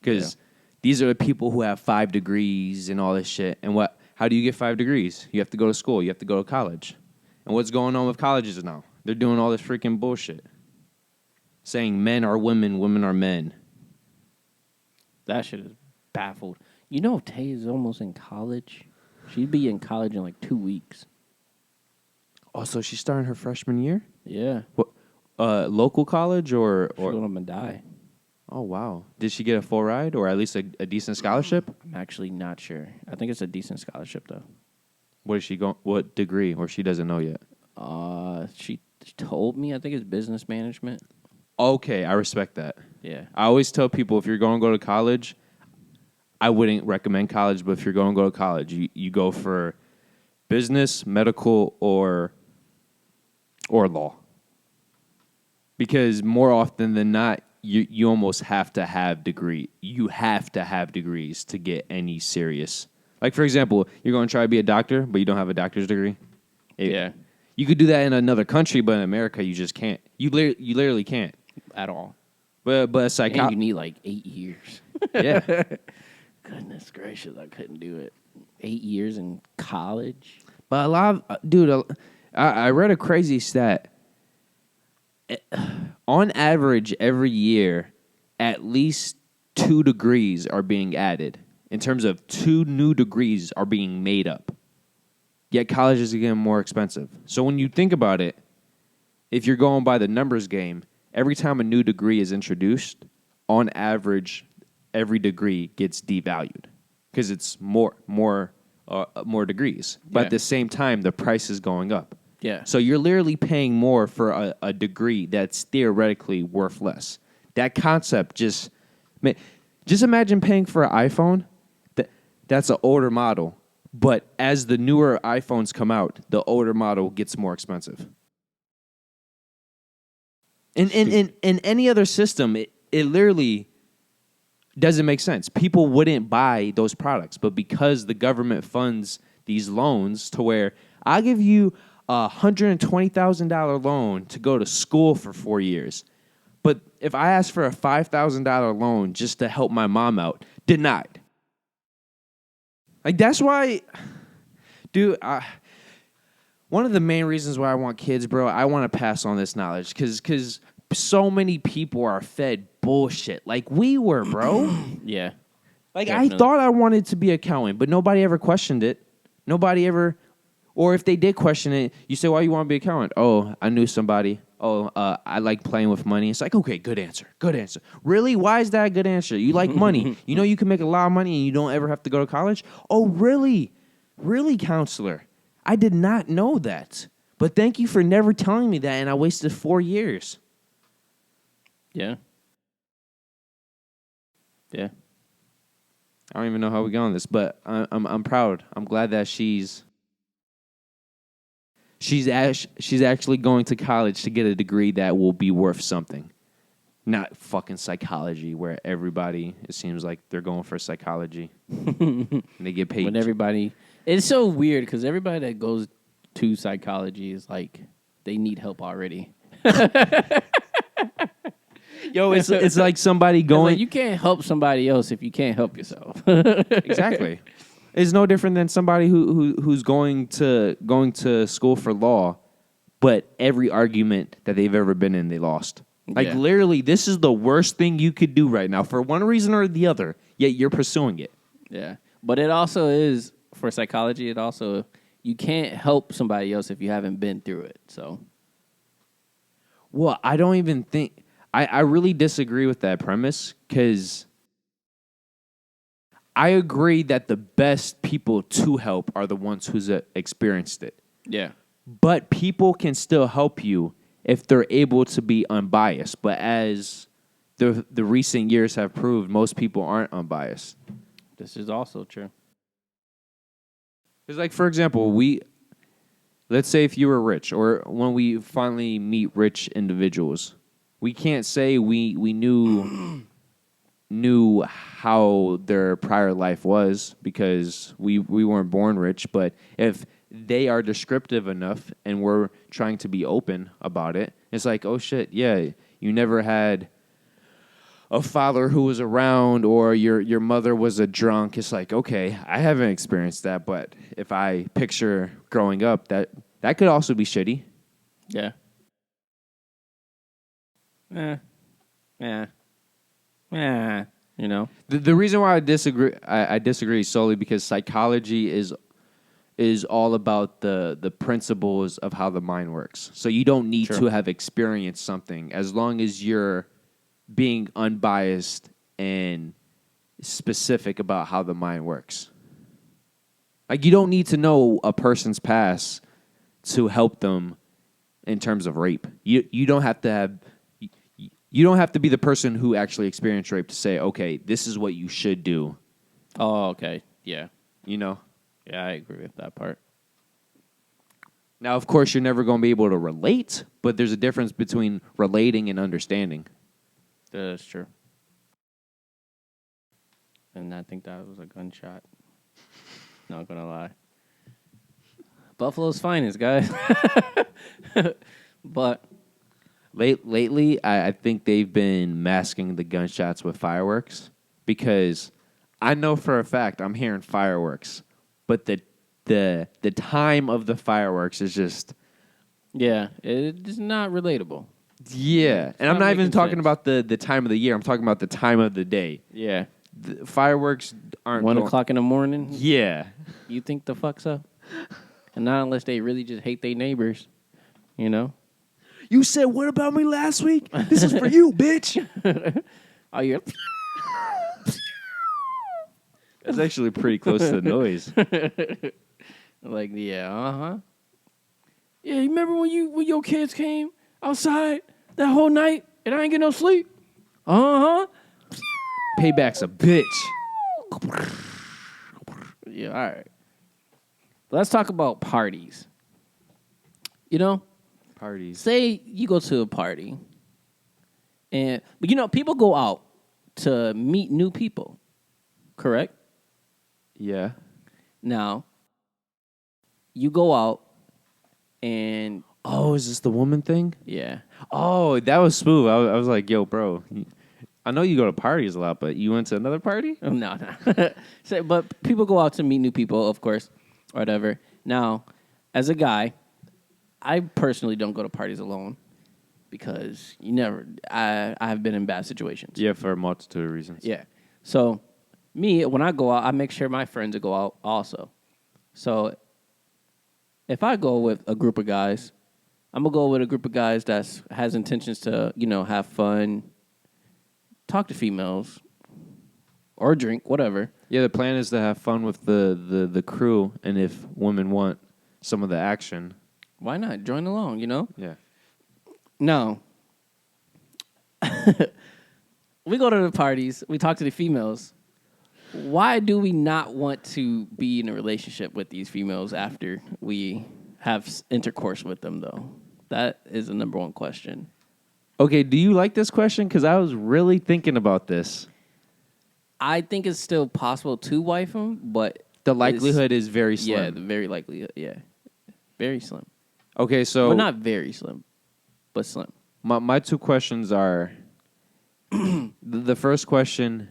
Because these are the people who have 5 degrees and all this shit. And how do you get 5 degrees? You have to go to school. You have to go to college. And what's going on with colleges now? They're doing all this freaking bullshit. Saying men are women, women are men. That shit is baffled. You know, Tay is almost in college. She'd be in college in like 2 weeks. Also, she's starting her freshman year? Yeah. What, local college or She's going to die. Oh, wow. Did she get a full ride or at least a decent scholarship? I'm actually not sure. I think it's a decent scholarship, though. What is she going? What degree? Or she doesn't know yet? She told me, I think it's business management. Okay, I respect that. Yeah. I always tell people if you're going to go to college, I wouldn't recommend college, but if you're going to go to college, you go for business, medical, or law. Because more often than not, you almost have to have degree. You have to have degrees to get any serious. Like, for example, you're going to try to be a doctor, but you don't have a doctor's degree. Yeah. You could do that in another country, but in America, you just can't. You literally can't. At all. But a And you need like 8 years. yeah. Goodness gracious, I couldn't do it. 8 years in college. But a lot of, dude, I read a crazy stat. On average, every year, at least 2 degrees are being added. In terms of 2 new degrees are being made up. Yet colleges are getting more expensive. So when you think about it, if you're going by the numbers game, every time a new degree is introduced, on average, every degree gets devalued because it's more degrees. But Yeah. at the same time, the price is going up. Yeah. So you're literally paying more for a degree that's theoretically worth less. That concept just imagine paying for an iPhone. That's an older model, but as the newer iPhones come out, the older model gets more expensive. In any other system, it literally doesn't make sense. People wouldn't buy those products, but because the government funds these loans to where I'll give you a $120,000 loan to go to school for 4 years, but if I ask for a $5,000 loan just to help my mom out, denied. Like that's why, dude. One of the main reasons why I want kids, bro, I want to pass on this knowledge because so many people are fed bullshit like we were, bro. Yeah. Like Definitely. I thought I wanted to be an accountant, but nobody ever questioned it. Nobody ever, or if they did question it, you say, why you want to be an accountant? Oh, I knew somebody. Oh, I like playing with money. It's like, okay, good answer. Good answer. Really? Why is that a good answer? You like money. You know you can make a lot of money and you don't ever have to go to college? Oh, really? Really, counselor? I did not know that. But thank you for never telling me that, and I wasted 4 years. Yeah. Yeah. I don't even know how we got on this, but I'm proud. I'm glad that she's She's actually going to college to get a degree that will be worth something. Not fucking psychology, where everybody, it seems like they're going for psychology. And they get paid. When everybody... It's so weird because everybody that goes to psychology is like, they need help already. Yo, it's like somebody going... Like, you can't help somebody else if you can't help yourself. Exactly. It's no different than somebody who's going to school for law, but every argument that they've ever been in, they lost. Like, Yeah. literally, this is the worst thing you could do right now for one reason or the other, yet you're pursuing it. Yeah. But it also is, for psychology, it also, you can't help somebody else if you haven't been through it. So, Well, I don't even think... I really disagree with that premise, because I agree that the best people to help are the ones who's experienced it. yeah. But people can still help you if they're able to be unbiased. But as the recent years have proved, most people aren't unbiased. This is also true. Because, like, for example, let's say if you were rich, or when we finally meet rich individuals, we can't say we knew how their prior life was because we weren't born rich. But if they are descriptive enough and we're trying to be open about it, it's like, oh shit, yeah, you never had a father who was around, or your mother was a drunk. It's like, okay, I haven't experienced that, but if I picture growing up, that could also be shitty. Yeah. You know? The reason why I disagree solely because psychology is all about the principles of how the mind works. So you don't need Sure. to have experienced something as long as you're being unbiased and specific about how the mind works. Like, you don't need to know a person's past to help them in terms of rape. You don't have to have... You don't have to be the person who actually experienced rape to say, okay, this is what you should do. Oh, okay. Yeah. You know? Yeah, I agree with that part. Now, of course, you're never going to be able to relate, but there's a difference between relating and understanding. That's true. And I think that was a gunshot. Not gonna lie. Buffalo's finest, guys. But Lately, I think they've been masking the gunshots with fireworks because I know for a fact I'm hearing fireworks, but the time of the fireworks is just... yeah, it's not relatable. Yeah. And I'm not not even making talking sense. about the time of the year. I'm talking about the time of the day. Yeah. The fireworks aren't 1 going- o'clock in the morning. Yeah. You think the fuck's up? And not unless they really just hate their neighbors, you know? You said, what about me last week? This is for you, bitch. Oh, you're... That's actually pretty close to the noise. Like, yeah, uh-huh. Yeah, you remember when your kids came outside that whole night and I ain't get no sleep? Uh-huh. Payback's a bitch. Yeah, all right. Let's talk about parties. You know, Parties. say you go to a party, but you know, people go out to meet new people, correct? Yeah. Now, you go out and Oh, is this the woman thing? yeah, Oh, that was smooth. I was like, yo, bro, I know you go to parties a lot, but you went to another party? no. So, but people go out to meet new people, of course, or whatever. Now, as a guy, I personally don't go to parties alone because I've been in bad situations. Yeah, for a multitude of reasons. Yeah. So, me, when I go out, I make sure my friends go out also. So, if I go with a group of guys, I'm going to go with a group of guys that has intentions to, you know, have fun, talk to females, or drink, whatever. Yeah, the plan is to have fun with the crew, and if women want some of the action. Why not? Join along, you know? Yeah. No. We go to the parties. We talk to the females. Why do we not want to be in a relationship with these females after we have intercourse with them, though? That is the number one question. Okay, do you like this question? Because I was really thinking about this. I think it's still possible to wife them, but The likelihood is very slim. Yeah, the very likelihood. Yeah, very slim. Okay, so Well, not very slim, but slim. my two questions are: the first question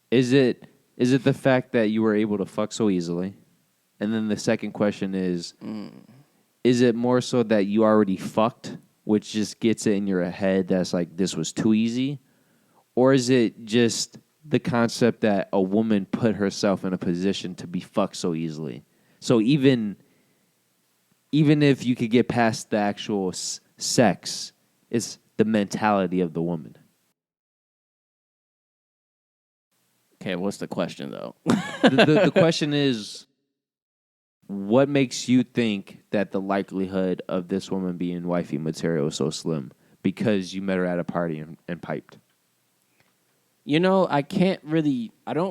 is it the fact that you were able to fuck so easily, and then the second question is it more so that you already fucked, which just gets it in your head that's like this was too easy, or is it just the concept that a woman put herself in a position to be fucked so easily? So even if you could get past the actual sex, it's the mentality of the woman. Okay, what's the question though? The question is, what makes you think that the likelihood of this woman being wifey material is so slim? Because you met her at a party and piped. You know, I don't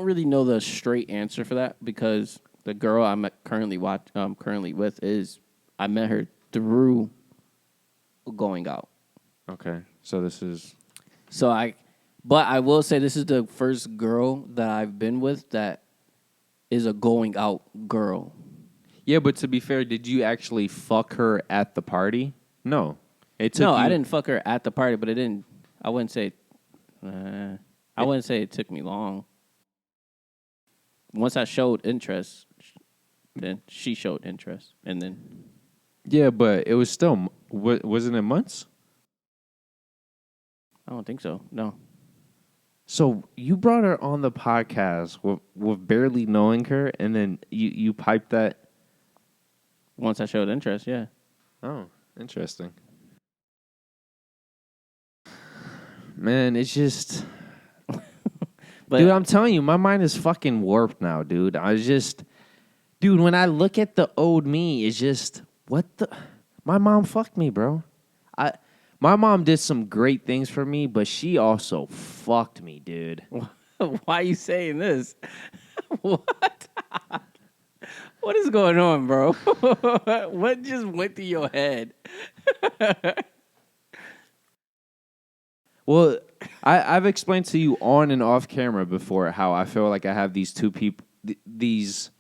really know the straight answer for that because the girl I'm currently with I met her through going out. Okay, so this is... But I will say this is the first girl that I've been with that is a going out girl. Yeah, but to be fair, did you actually fuck her at the party? No. I didn't fuck her at the party, but I wouldn't say it took me long. Once I showed interest, then she showed interest, and then... Yeah, but it was still... Wasn't it months? I don't think so, no. So you brought her on the podcast with barely knowing her, and then you piped that? Once I showed interest, yeah. Oh, interesting. Man, it's just... But dude, I'm telling you, my mind is fucking warped now, dude. Dude, when I look at the old me, it's just, what the... My mom fucked me, bro. My mom did some great things for me, but she also fucked me, dude. Why are you saying this? What? What is going on, bro? What just went through your head? Well, I've explained to you on and off camera before how I feel like I have these two people, these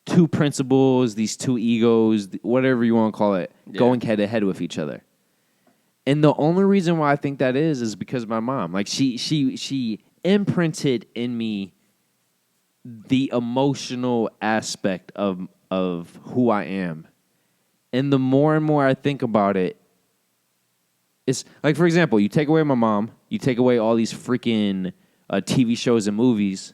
two principles, these two egos, whatever you want to call it, going head to head with each other. And the only reason why I think that is because of my mom. Like she imprinted in me the emotional aspect of who I am. And the more and more I think about it, it's like, for example, you take away my mom, you take away all these freaking TV shows and movies.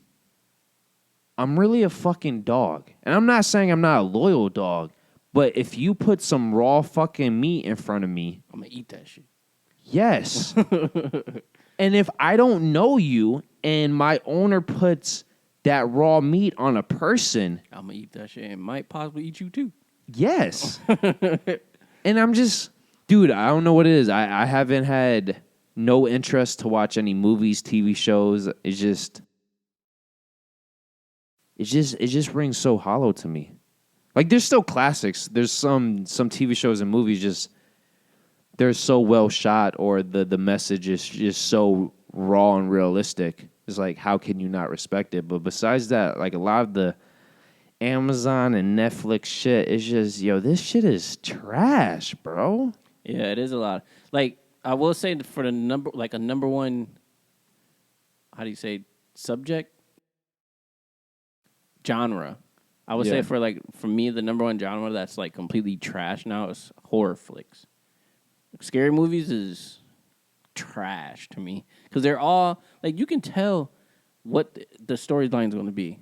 I'm really a fucking dog. And I'm not saying I'm not a loyal dog, but if you put some raw fucking meat in front of me, I'm going to eat that shit. Yes. And if I don't know you and my owner puts that raw meat on a person, I'm going to eat that shit and might possibly eat you too. Yes. And I'm just, dude, I don't know what it is. I haven't had no interest to watch any movies, TV shows. It just rings so hollow to me. Like, there's still classics. There's some TV shows and movies just, they're so well shot, or the message is just so raw and realistic. It's like, how can you not respect it? But besides that, like, a lot of the Amazon and Netflix shit is just, this shit is trash, bro. Yeah, it is a lot. Like, I will say for a number one, how do you say, subject? Genre. I would say for me, the number one genre that's like completely trash now is horror flicks. Scary movies is trash to me because they're all like, you can tell what the storyline is going to be.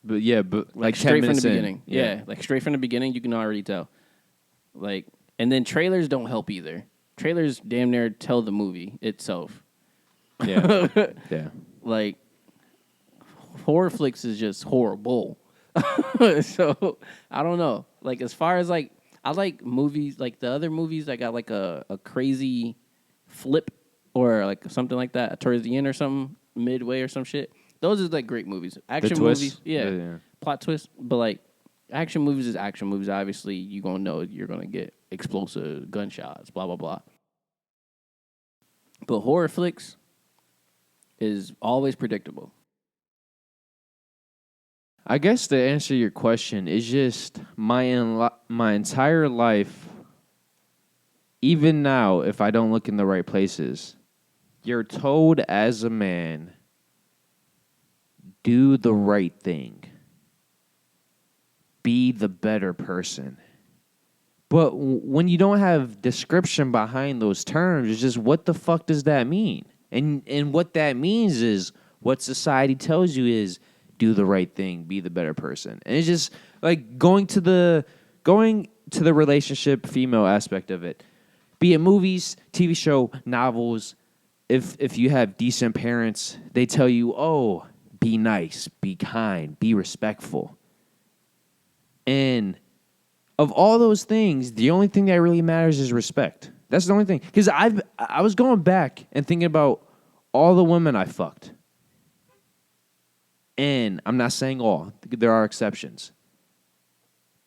But yeah, but like straight from the beginning. Yeah, like straight from the beginning, you can already tell. Like, and then trailers don't help either. Trailers damn near tell the movie itself. Yeah, yeah. Like, horror flicks is just horrible. So I don't know. Like, as far as like, I like movies like the other movies that got like a crazy flip or like something like that towards the end or something, midway or some shit. Those are like great movies, action movies. Yeah, plot twist. But like, action movies is action movies. Obviously, you're going to know you're going to get explosive gunshots, blah, blah, blah. But horror flicks is always predictable. I guess to answer your question is just my entire life, even now, if I don't look in the right places, you're told as a man, do the right thing. Be the better person. But when you don't have description behind those terms, it's just what the fuck does that mean? And what that means is what society tells you is do the right thing, be the better person. And it's just like going to the relationship female aspect of it. Be it movies, TV show, novels, if you have decent parents, they tell you, "Oh, be nice, be kind, be respectful." And of all those things, the only thing that really matters is respect. That's the only thing. Because I was going back and thinking about all the women I fucked. And I'm not saying all. There are exceptions.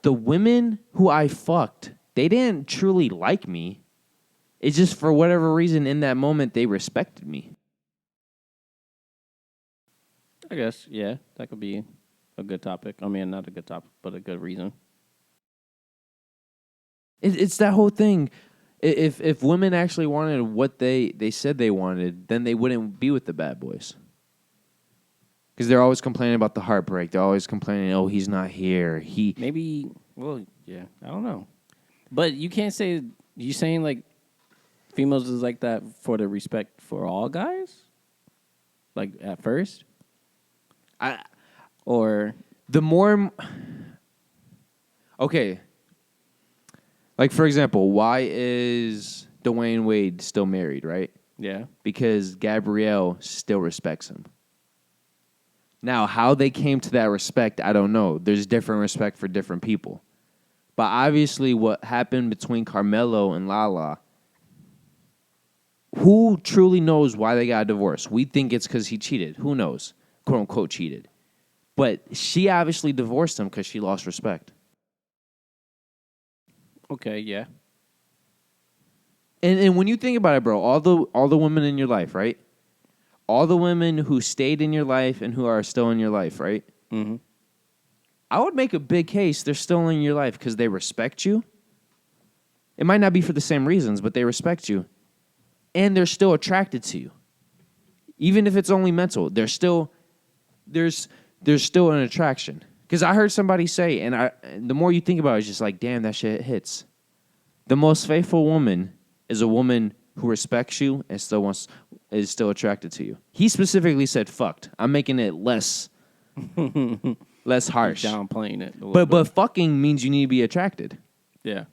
The women who I fucked, they didn't truly like me. It's just for whatever reason in that moment, they respected me. I guess, yeah, that could be a good topic. I mean, not a good topic, but a good reason. It's that whole thing. If women actually wanted what they said they wanted, then they wouldn't be with the bad boys. Because they're always complaining about the heartbreak. They're always complaining, oh, he's not here. Maybe, well, yeah, I don't know. But you can't say, you saying like females is like that for the respect for all guys? Like at first? Or the more... Okay. Like, for example, why is Dwyane Wade still married, right? Yeah. Because Gabrielle still respects him. Now, how they came to that respect, I don't know. There's different respect for different people. But obviously what happened between Carmelo and Lala, who truly knows why they got divorced? We think it's because he cheated. Who knows? Quote, unquote, cheated. But she obviously divorced him because she lost respect. Okay, yeah. And when you think about it, bro, all the women in your life, right? All the women who stayed in your life and who are still in your life, right? Mm-hmm. I would make a big case they're still in your life because they respect you. It might not be for the same reasons, but they respect you. And they're still attracted to you. Even if it's only mental, there's still an attraction. Because I heard somebody say, and the more you think about it, it's just like, damn, that shit hits. The most faithful woman is a woman who respects you and is still attracted to you. He specifically said fucked. I'm making it less harsh. Downplaying it. But fucking means you need to be attracted. Yeah.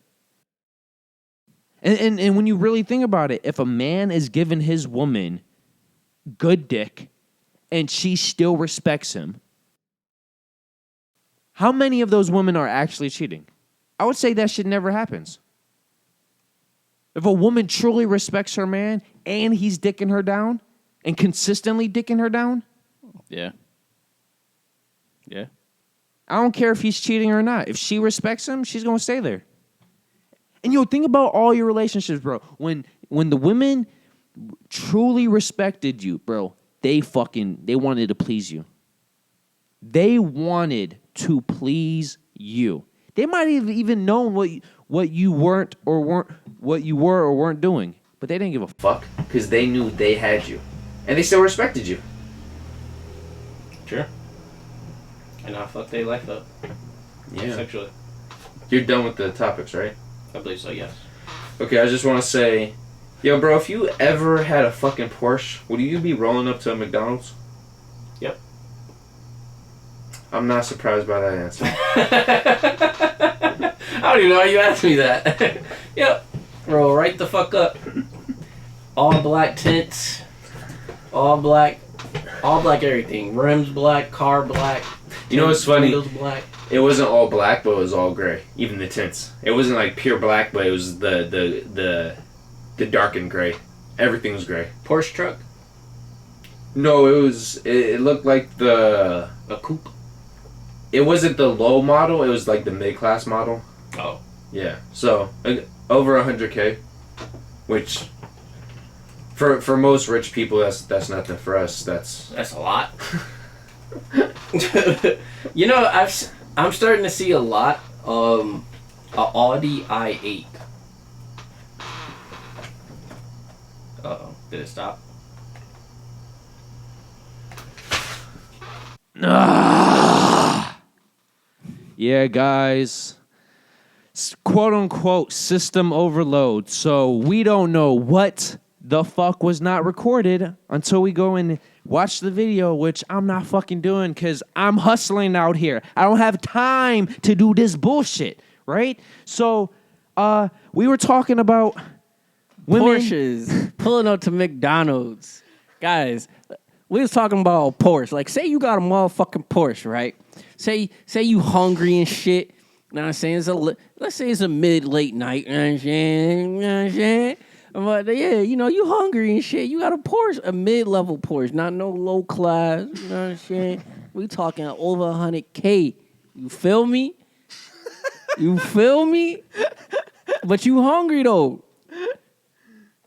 And when you really think about it, if a man is giving his woman good dick and she still respects him, how many of those women are actually cheating? I would say that shit never happens. If a woman truly respects her man and he's dicking her down and consistently dicking her down, yeah. Yeah. I don't care if he's cheating or not. If she respects him, she's going to stay there. And think about all your relationships, bro. When the women truly respected you, bro, they wanted to please you. They wanted to please you. They might have even known what you were or weren't doing, but they didn't give a fuck because they knew they had you, and they still respected you. Sure. And I fucked their life up. Yeah. Sexually. You're done with the topics, right? I believe so. Yes. Okay, I just want to say, yo, bro, if you ever had a fucking Porsche, would you be rolling up to a McDonald's? Yep. I'm not surprised by that answer. I don't even know why you asked me that. Yep. Roll right the fuck up. All black tints. All black everything. Rims black, car black. You know what's funny? Windows black. It wasn't all black, but it was all gray. Even the tints. It wasn't like pure black, but it was the darkened gray. Everything was gray. Porsche truck? No, it looked like A coupe? it wasn't the low model. It was like the mid-class model. Oh. Yeah. So over 100K, which for most rich people that's nothing. For us, that's a lot. You know, I'm starting to see a lot a Audi i8. Uh-oh, did it stop? Yeah, guys. Quote unquote system overload. So we don't know what the fuck was not recorded until we go and watch the video, which I'm not fucking doing because I'm hustling out here. I don't have time to do this bullshit, right? So we were talking about women. Porsches pulling up to McDonald's. Guys, we was talking about a Porsche. Like, say you got a motherfucking Porsche, right? Say you hungry and shit. You know what I'm saying? Let's say it's a mid-late night. You know what I'm saying? You know what I'm saying? But yeah, you know, you hungry and shit. You got a Porsche, a mid-level Porsche, not no low class. You know what I'm saying? We talking over 100K. You feel me? You feel me? But you hungry though.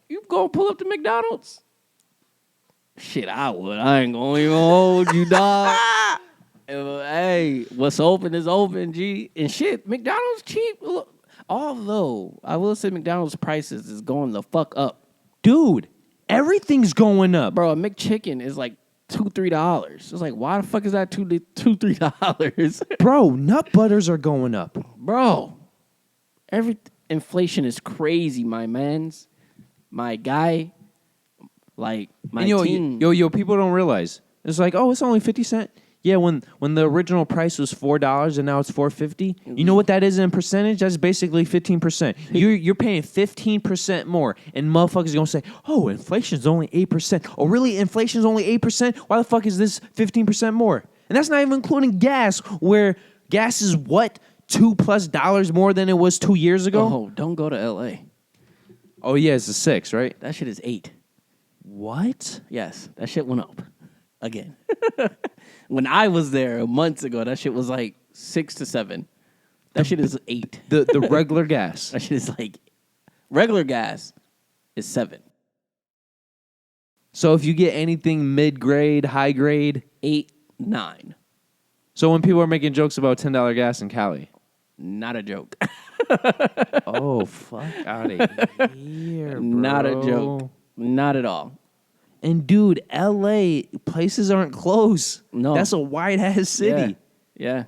You gonna pull up to McDonald's? Shit, I would. I ain't gonna even hold you, dog. Hey, what's open is open, G. And shit, McDonald's cheap. Look, although I will say McDonald's prices is going the fuck up. Dude, everything's going up. Bro, a McChicken is like $2-3. It's like, why the fuck is that $2-3? Bro, nut butters are going up. Bro, inflation is crazy, my mans. My guy, like my team. Yo, people don't realize. It's like, oh, it's only 50 cents. Yeah, when the original price was $4 and now it's $4.50, you know what that is in percentage? That's basically 15%. You're paying 15% more, and motherfuckers gonna say, "Oh, inflation's only 8%." Oh, really? Inflation's only 8%? Why the fuck is this 15% more? And that's not even including gas, where gas is what $2+ more than it was 2 years ago. Oh, don't go to LA. Oh yeah, it's a 6, right? That shit is 8. What? Yes, that shit went up again. When I was there months ago, that shit was like 6 to 7. That shit is 8. The regular gas. That shit is like regular gas is 7. So if you get anything mid-grade, high-grade, 8, 9. So when people are making jokes about $10 gas in Cali, not a joke. oh fuck out of here, bro. Not a joke. Not at all. And dude, LA places aren't close. No, that's a wide ass city. Yeah.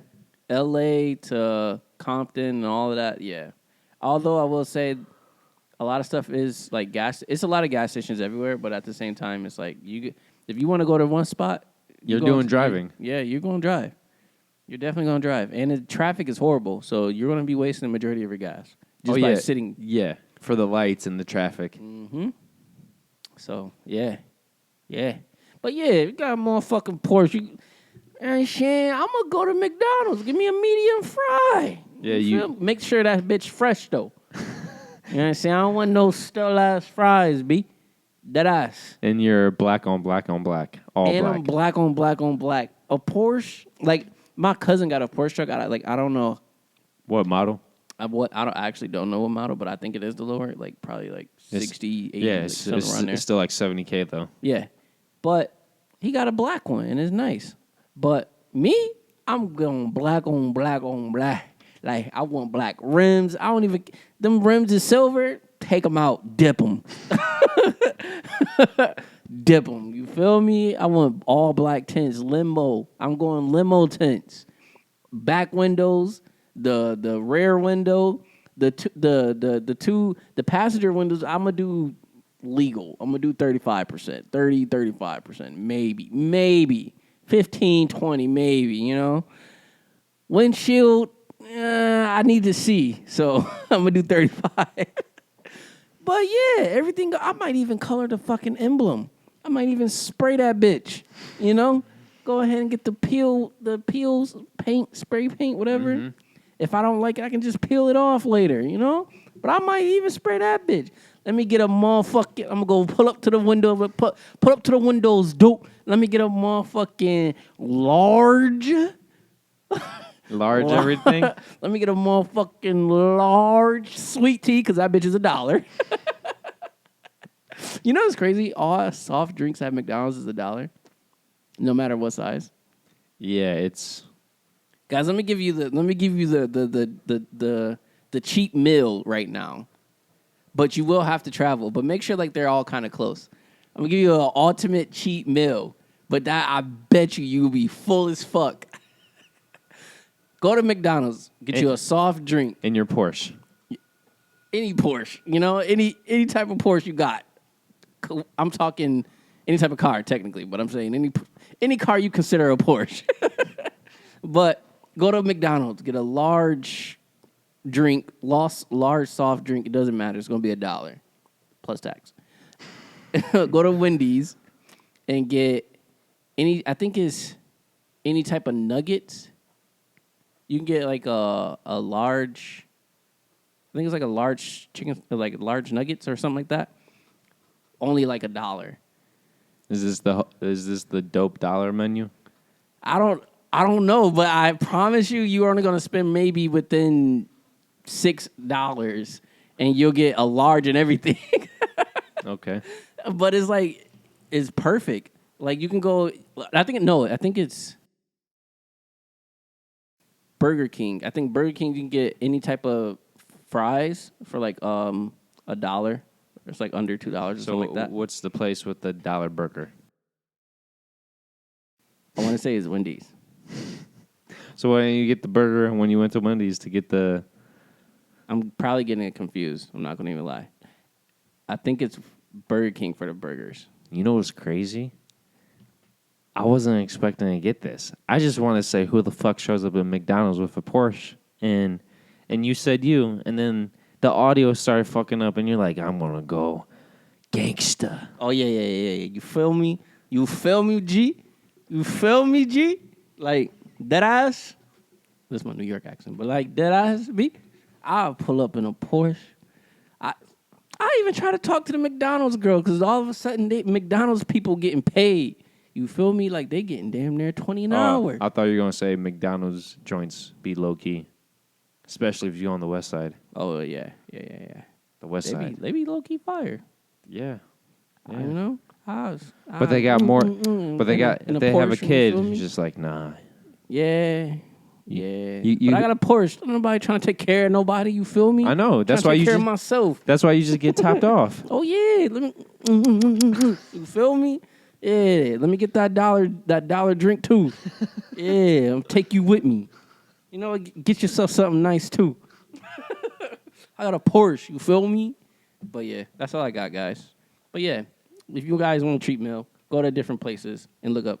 LA to Compton and all of that. Yeah. Although I will say, a lot of stuff is like gas. It's a lot of gas stations everywhere, but at the same time, it's like if you want to go to one spot, you're doing driving. Yeah, you're going to drive. You're definitely going to drive, and the traffic is horrible, so you're going to be wasting the majority of your gas just by sitting. Yeah, for the lights and the traffic. Mm-hmm. So yeah. But yeah, you got a motherfucking Porsche. And shit, I'm gonna go to McDonald's. Give me a medium fry. Yeah, you make sure that bitch fresh though. You know what I'm saying? I don't want no stale ass fries, B. That ass. And you're black on black on black. All and black. I'm black on black on black. A Porsche, like my cousin got a Porsche truck. I don't know what model. I actually don't know what model, but I think it is the lower, like probably like 60, 80. Yeah, like around there. It's still like 70K though. Yeah, but he got a black one and it's nice. But me, I'm going black on black on black. Like I want black rims. I don't even them rims is silver. Take them out, dip them, dip them. You feel me? I want all black tints, limo. I'm going limo tints, back windows. The rear window, the passenger windows, I'm gonna do legal. I'm gonna do 35%, 35%, maybe 15, 20, maybe, you know. Windshield, I need to see, so I'm gonna do 35. But yeah, everything. I might even color the fucking emblem. I might even spray that bitch, you know. Go ahead and get the peels, paint, spray paint, whatever. Mm-hmm. If I don't like it, I can just peel it off later, you know? But I might even spray that bitch. Let me get a motherfucking... I'm going to go pull up to the window. Pull up to the windows, dude. Let me get a motherfucking large... Large everything. Let me get a motherfucking large sweet tea because that bitch is $1. You know what's crazy? All soft drinks at McDonald's is $1, no matter what size. Yeah, it's Guys, let me give you the cheap meal right now. But you will have to travel. But make sure like they're all kind of close. I'm gonna give you an ultimate cheap meal. But that I bet you'll be full as fuck. Go to McDonald's, get you a soft drink. in your Porsche. Any Porsche, you know, any type of Porsche you got. I'm talking any type of car, technically, but I'm saying any car you consider a Porsche. But go to McDonald's, get a large drink, large soft drink. It doesn't matter. It's going to be $1 plus tax. Go to Wendy's and get any type of nuggets. You can get like a large, I think it's like a large chicken, like large nuggets or something like that. Only like $1. Is this the dope dollar menu? I don't know, but I promise you are only gonna spend maybe within $6, and you'll get a large and everything. Okay. But it's perfect. Like you can go. I think it's Burger King. I think Burger King you can get any type of fries for like $1. It's like under $2 or something like that. What's the place with the dollar burger? I want to say it's Wendy's. So when you get the burger, when you went to Wendy's to get the... I'm probably getting it confused. I'm not going to even lie. I think it's Burger King for the burgers. You know what's crazy? I wasn't expecting to get this. I just want to say who the fuck shows up at McDonald's with a Porsche? And you said you, and then the audio started fucking up, and you're like, I'm going to go gangsta. Oh, yeah. You feel me? You feel me, G? You feel me, G? Like, dead ass. This is my New York accent, but like, dead ass, B. I'll pull up in a Porsche. I even try to talk to the McDonald's girl because all of a sudden, McDonald's people getting paid. You feel me? Like, they getting damn near $20 an hour. I thought you were going to say McDonald's joints be low-key, especially if you're on the west side. Oh, yeah. The west side. They be low-key fire. Yeah. You know? But they got more. But they got. If they have a kid, it's just like, nah. Yeah. But I got a Porsche. Nobody trying to take care of nobody. You feel me? I know. That's why take you care just, of myself. That's why you just get topped off. Oh yeah. Let me. You feel me? Yeah. Let me get that dollar drink too. Yeah. I'll take you with me. You know, get yourself something nice too. I got a Porsche. You feel me? But yeah, that's all I got, guys. But yeah, if you guys want a treat meal, go to different places and look it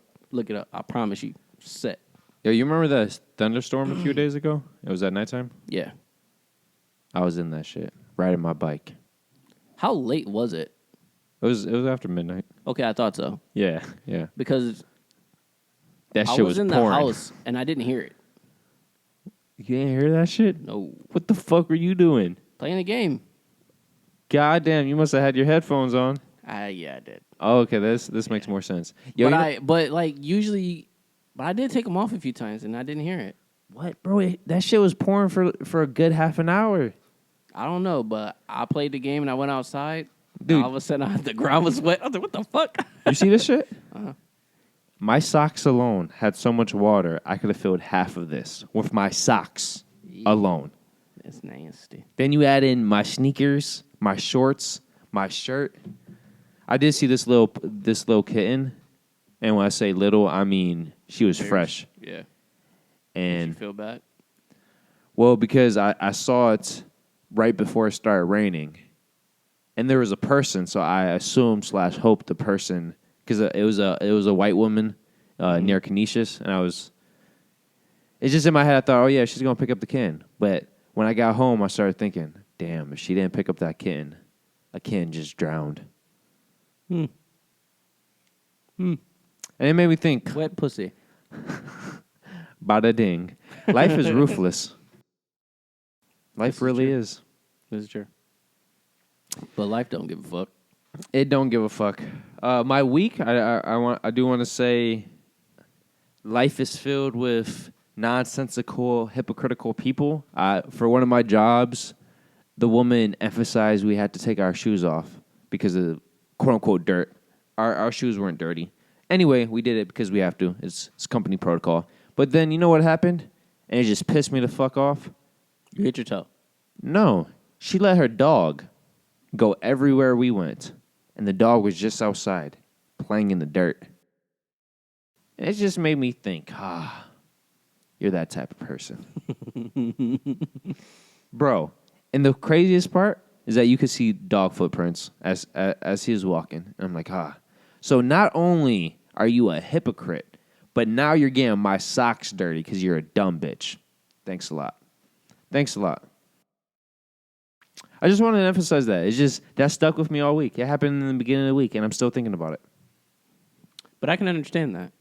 up. I promise you, set. Yo, you remember that thunderstorm a few days ago? It was at nighttime? Yeah. I was in that shit, riding my bike. How late was it? It was after midnight. Okay, I thought so. Yeah. Because That shit I was in pouring. the house and I didn't hear it. You didn't hear that shit? No. What the fuck were you doing? Playing a game. Goddamn, you must have had your headphones on. Yeah, I did. Oh, okay, this makes more sense. Yo, But I did take them off a few times and I didn't hear it. what, bro? That shit was pouring for a good half an hour. I don't know, but I played the game and I went outside. Dude. All of a sudden, the ground was wet. I was like, what the fuck? You see this shit? Uh-huh. My socks alone had so much water, I could have filled half of this with my socks alone. That's nasty. Then you add in my sneakers, my shorts, my shirt. I did see this little kitten, and when I say little, I mean she was fresh. Yeah. And Did you feel bad? well, because I saw it right before it started raining, and there was a person, so I assumed/hoped the person, because it was a white woman near Canisius, and it's just in my head. I thought, oh yeah, she's gonna pick up the kitten. But when I got home, I started thinking, damn, if she didn't pick up that kitten just drowned. And it made me think, Wet pussy. bada ding, life is ruthless. Life This is really true. is. This is true. But life don't give a fuck. It don't give a fuck. My week, I do want to say, life is filled with nonsensical, hypocritical people. For one of my jobs, the woman emphasized we had to take our shoes off because of quote unquote dirt. Our shoes weren't dirty. Anyway, we did it because we have to. It's company protocol. But then you know what happened? And it just pissed me the fuck off. You hit your toe. No, she let her dog go everywhere we went, and the dog was just outside playing in the dirt. And it just made me think, you're that type of person. Bro, and the craziest part is that you could see dog footprints as he was walking. And I'm like, So not only are you a hypocrite, but now you're getting my socks dirty because you're a dumb bitch. Thanks a lot. Thanks a lot. I just wanted to emphasize that. It's just, that stuck with me all week. It happened in the beginning of the week, and I'm still thinking about it. But I can understand that.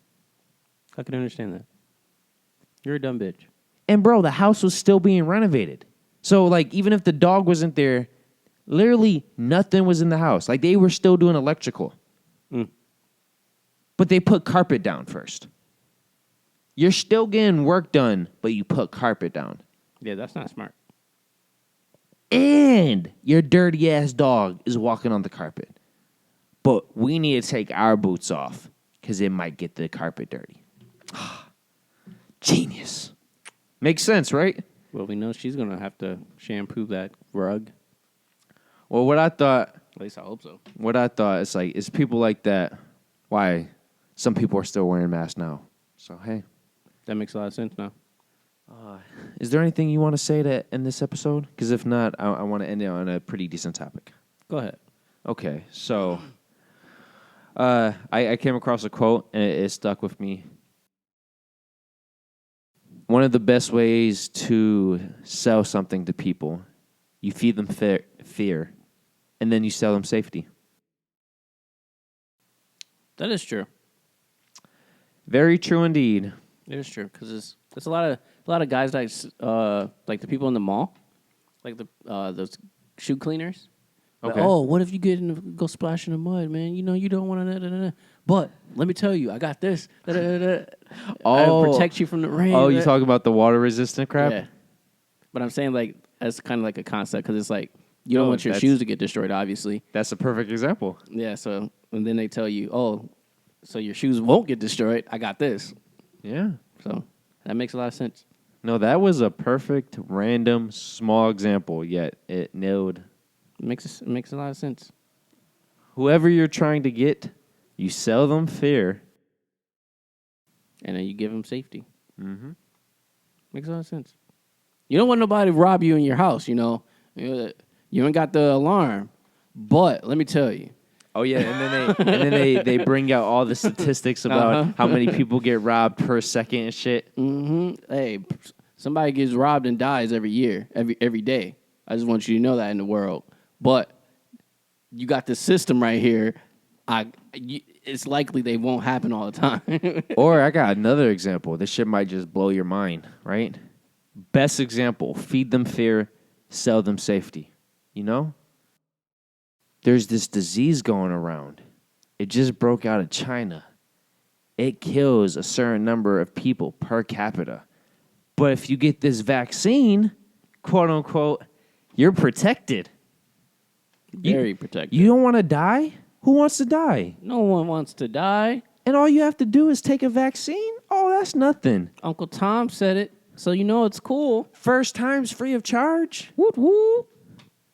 You're a dumb bitch. And, bro, the house was still being renovated. So, like, even if the dog wasn't there, literally nothing was in the house. Like, they were still doing electrical. But they put carpet down first. You're still getting work done, but you put carpet down. Yeah, that's not smart. And your dirty-ass dog is walking on the carpet. But we need to take our boots off because it might get the carpet dirty. Genius. Makes sense, right? Well, we know she's going to have to shampoo that rug. Well, what I thought... At least I hope so. What I thought is like, it's people like that. Why some people are still wearing masks now. So, hey. That makes a lot of sense now. Is there anything you want to say to end this episode? Because if not, I want to end it on a pretty decent topic. Go ahead. Okay, so I came across a quote, and it stuck with me. One of the best ways to sell something to people, you feed them fear, and then you sell them safety. That is true. Very true indeed. It is true because it's a lot of guys like the people in the mall, like the those shoe cleaners. Okay. Like, what if you go splash in the mud, man? You know you don't want to. But let me tell you, I got this. I protect you from the rain. Oh, you talking about the water resistant crap? Yeah. But I'm saying like that's kind of like a concept because it's like you don't want your shoes to get destroyed. Obviously, that's a perfect example. Yeah. So and then they tell you, so your shoes won't get destroyed. I got this. Yeah. So that makes a lot of sense. No, that was a perfect, random, small example, yet it nailed. It makes a lot of sense. Whoever you're trying to get, you sell them fear. And then you give them safety. Mm-hmm. Makes a lot of sense. You don't want nobody to rob you in your house, you know. You ain't got the alarm. But let me tell you. Oh yeah, and then they bring out all the statistics about how many people get robbed per second and shit. Mm-hmm. Hey, somebody gets robbed and dies every year, every day. I just want you to know that in the world. But you got this system right here. It's likely they won't happen all the time. Or I got another example. This shit might just blow your mind, right? Best example: feed them fear, sell them safety. You know? There's this disease going around. It just broke out of China. It kills a certain number of people per capita. But if you get this vaccine, quote unquote, you're protected. Very protected. You don't want to die? Who wants to die? No one wants to die. And all you have to do is take a vaccine? Oh, that's nothing. Uncle Tom said it, so you know it's cool. First time's free of charge? Woot woo.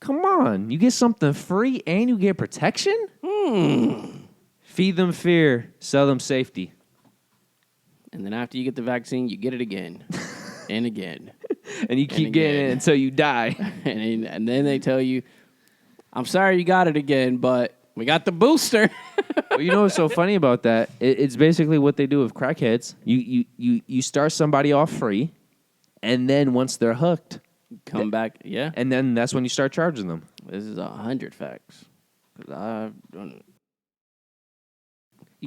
Come on, you get something free and you get protection? Feed them fear, sell them safety. And then after you get the vaccine, you get it again and again. And you keep getting it until you die. and then they tell you, I'm sorry you got it again, but we got the booster. Well, you know what's so funny about that? It's basically what they do with crackheads. You start somebody off free, and then once they're hooked, come back, yeah. And then that's when you start charging them. This is 100 facts. You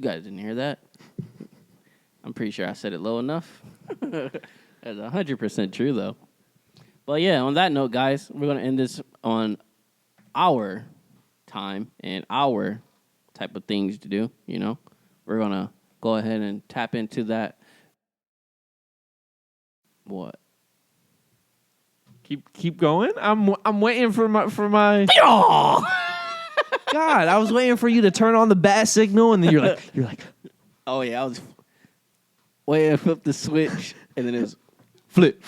guys didn't hear that? I'm pretty sure I said it low enough. That's 100% true, though. But yeah, on that note, guys, we're going to end this on our time and our type of things to do, you know. We're going to go ahead and tap into that What? Keep going. I'm waiting for my. God, I was waiting for you to turn on the bat signal, and then you're like, Oh yeah, I was waiting to flip the switch, and then it was flip.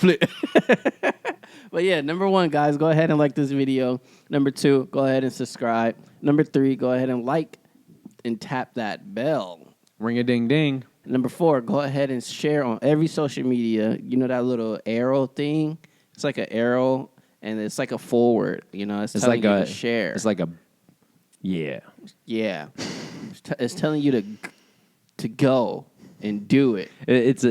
But yeah, number 1, guys, go ahead and like this video. Number 2, go ahead and subscribe. Number 3, go ahead and like and tap that bell. ring a ding ding. Number 4, go ahead and share on every social media. You know that little arrow thing? It's like an arrow, and it's like a forward. You know, it's telling you to share. It's like a, yeah. Yeah, it's telling you to go and do it. It's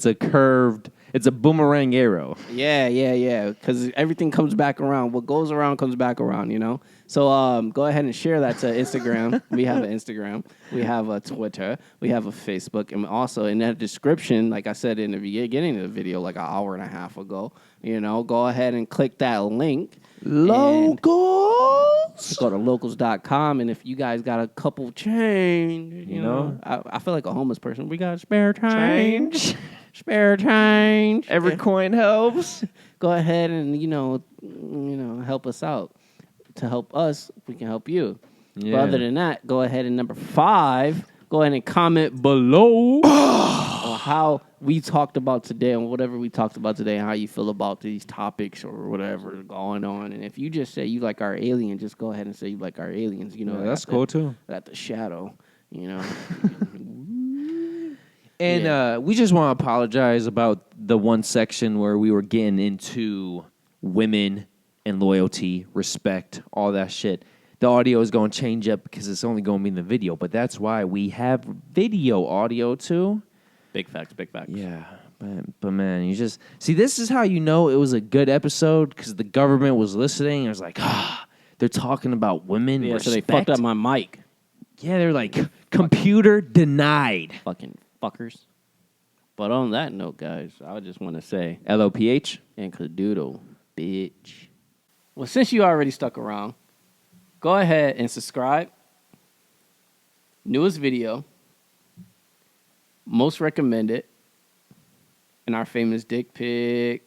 a curved. It's a boomerang arrow. Yeah. Because everything comes back around. What goes around comes back around. You know. So go ahead and share that to Instagram. We have an Instagram. We have a Twitter. We have a Facebook. And also in that description, like I said in the beginning of the video, like an hour and a half ago, you know, go ahead and click that link. Locals. Go to locals.com. And if you guys got a couple change, you know, I feel like a homeless person. We got spare change. Spare change. Every coin helps. Go ahead and, you know, help us out. To help us, we can help you. Yeah. But other than that, go ahead and number 5, go ahead and comment below on how we talked about today and whatever we talked about today and how you feel about these topics or whatever going on. And if you just say you like our alien, just go ahead and say you like our aliens. You know, yeah, that's cool too. At the shadow, you know. And we just want to apologize about the one section where we were getting into women and loyalty, respect, all that shit. The audio is going to change up because it's only going to be in the video, but that's why we have video audio too. Big facts. Yeah, but man, you just see, this is how you know it was a good episode because the government was listening. It was like, they're talking about women. Yeah, respect. so they fucked up my mic. Yeah, they're like, computer denied. Fucking fuckers. But on that note, guys, I just want to say, LOPH and cadoodle, bitch. Well, since you already stuck around, go ahead and subscribe. Newest video, most recommended, and our famous dick pic.